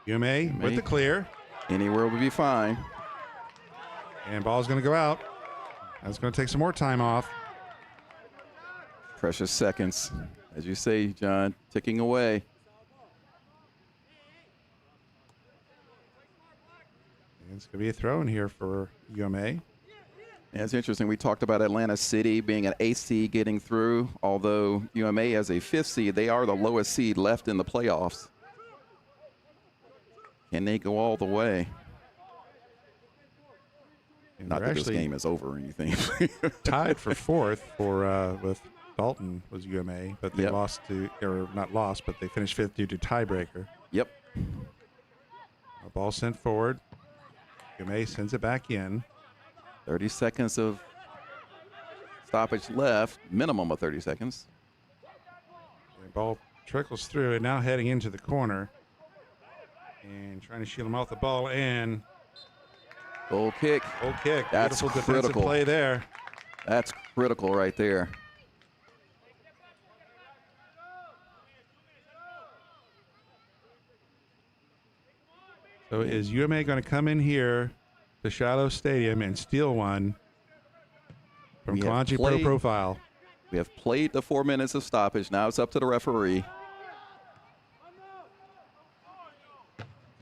UMA with the clear. Anywhere would be fine. And ball's going to go out. That's going to take some more time off. Precious seconds, as you say, John, ticking away. And it's going to be a throw in here for UMA. And it's interesting. We talked about Atlanta City being an 8th seed getting through. Although UMA as a 5th seed, they are the lowest seed left in the playoffs. Can they go all the way? And Not that this game is over or anything. Tied for 4th for with Dalton was UMA, but they lost to, or not lost, but they finished 5th due to tiebreaker. Yep. A ball sent forward. UMA sends it back in. 30 seconds of stoppage left, minimum of 30 seconds. The ball trickles through and now heading into the corner. And trying to shield him off the ball, and goal kick. Goal kick. That's beautiful critical. Defensive play there. That's critical right there. So is UMA going to come in here to Shiloh Stadium and steal one from Kalonji Pro-Profile? We have played the 4 minutes of stoppage. Now it's up to the referee.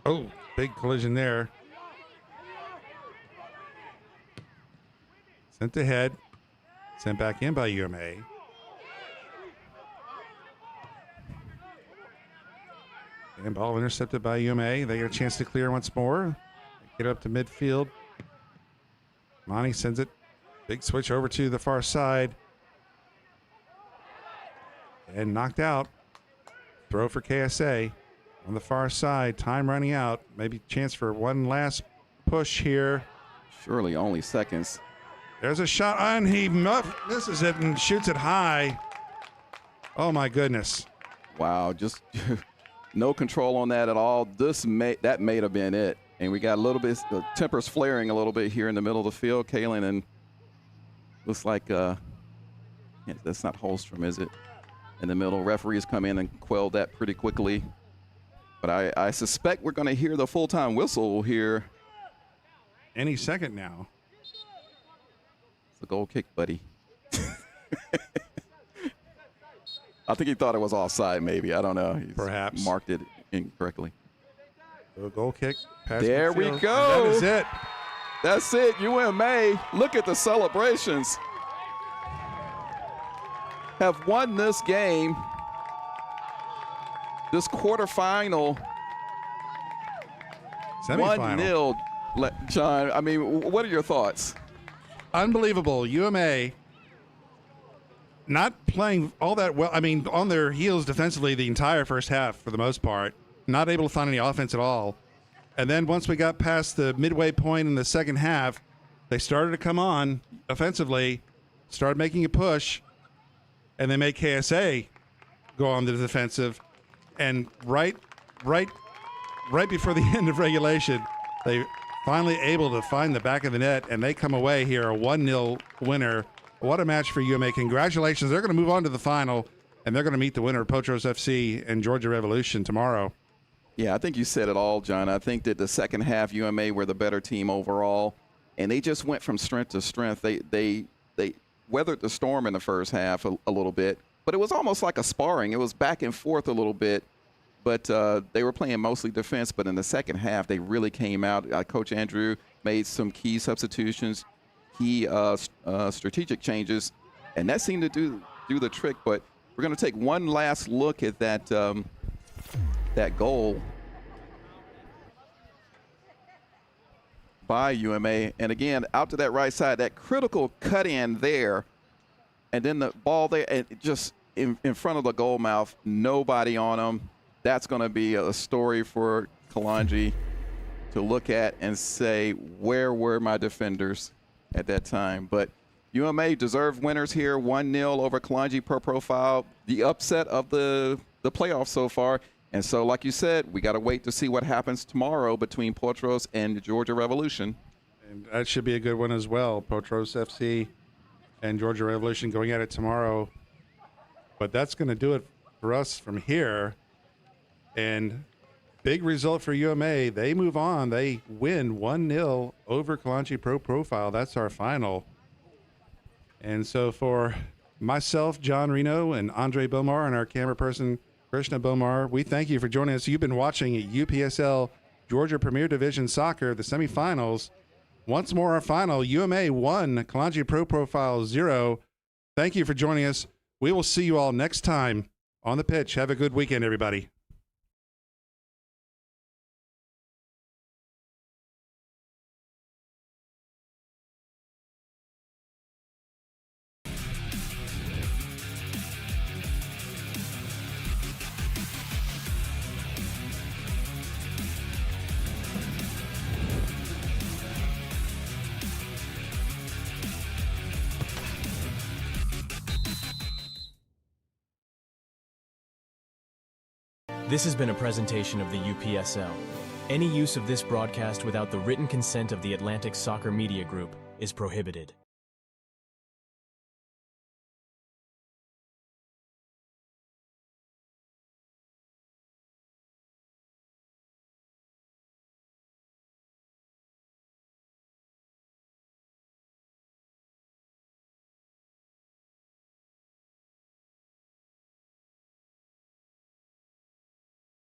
Oh, big collision there. Sent ahead. Sent back in by UMA. And ball intercepted by UMA. They get a chance to clear once more. Get up to midfield. Monty sends it. Big switch over to the far side. And knocked out. Throw for KSA on the far side. Time running out. Maybe chance for one last push here. Surely only seconds. There's a shot, and he misses it and shoots it high. Oh my goodness! Wow, just no control on that at all. That may have been it. And we got a little bit, the tempers flaring a little bit here in the middle of the field. Kalen, and looks like that's not Holstrom, is it? In the middle, referees come in and quell that pretty quickly. But I suspect we're going to hear the full-time whistle here any second now. It's a goal kick, buddy. I think he thought it was offside, maybe. I don't know. He's perhaps marked it incorrectly. So a goal kick. There we go. That is it. That's it. UMA. Look at the celebrations. Have won this game. This quarterfinal. Semifinal. 1-0. John, I mean, what are your thoughts? Unbelievable. UMA not playing all that well. I mean, on their heels defensively the entire first half for the most part. Not able to find any offense at all. And then once we got past the midway point in the second half, they started to come on offensively, started making a push, and they made KSA go on the defensive. And right before the end of regulation, they finally able to find the back of the net, and they come away here a 1-0 winner. What a match for UMA. Congratulations. They're going to move on to the final, and they're going to meet the winner of Potros FC and Georgia Revolution tomorrow. Yeah, I think you said it all, John. I think that the second half, UMA were the better team overall, and they just went from strength to strength. They weathered the storm in the first half a little bit, but it was almost like a sparring. It was back and forth a little bit, but they were playing mostly defense. But in the second half, they really came out. Coach Andrew made some key substitutions, key strategic changes, and that seemed to do the trick. But we're going to take one last look at that that goal by UMA. And again, out to that right side, that critical cut in there, and then the ball there, and just in front of the goal mouth, nobody on them. That's going to be a story for Kalonji to look at and say, where were my defenders at that time? But UMA deserved winners here, 1-0 over Kalonji Pro-Profile, the upset of the playoffs so far. And so, like you said, we got to wait to see what happens tomorrow between Potros and the Georgia Revolution. And that should be a good one as well. Potros FC and Georgia Revolution going at it tomorrow. But that's going to do it for us from here. And big result for UMA. They move on. They win 1-0 over Kalonji Pro-Profile. That's our final. And so for myself, John Reno, and Andre Bomar, and our camera person, Krishna Bomar, we thank you for joining us. You've been watching UPSL Georgia Premier Division Soccer, the semifinals. Once more, our final, UMA 1, Kalonji Pro-Profile 0. Thank you for joining us. We will see you all next time on the pitch. Have a good weekend, everybody. This has been a presentation of the UPSL. Any use of this broadcast without the written consent of the Atlantic Soccer Media Group is prohibited.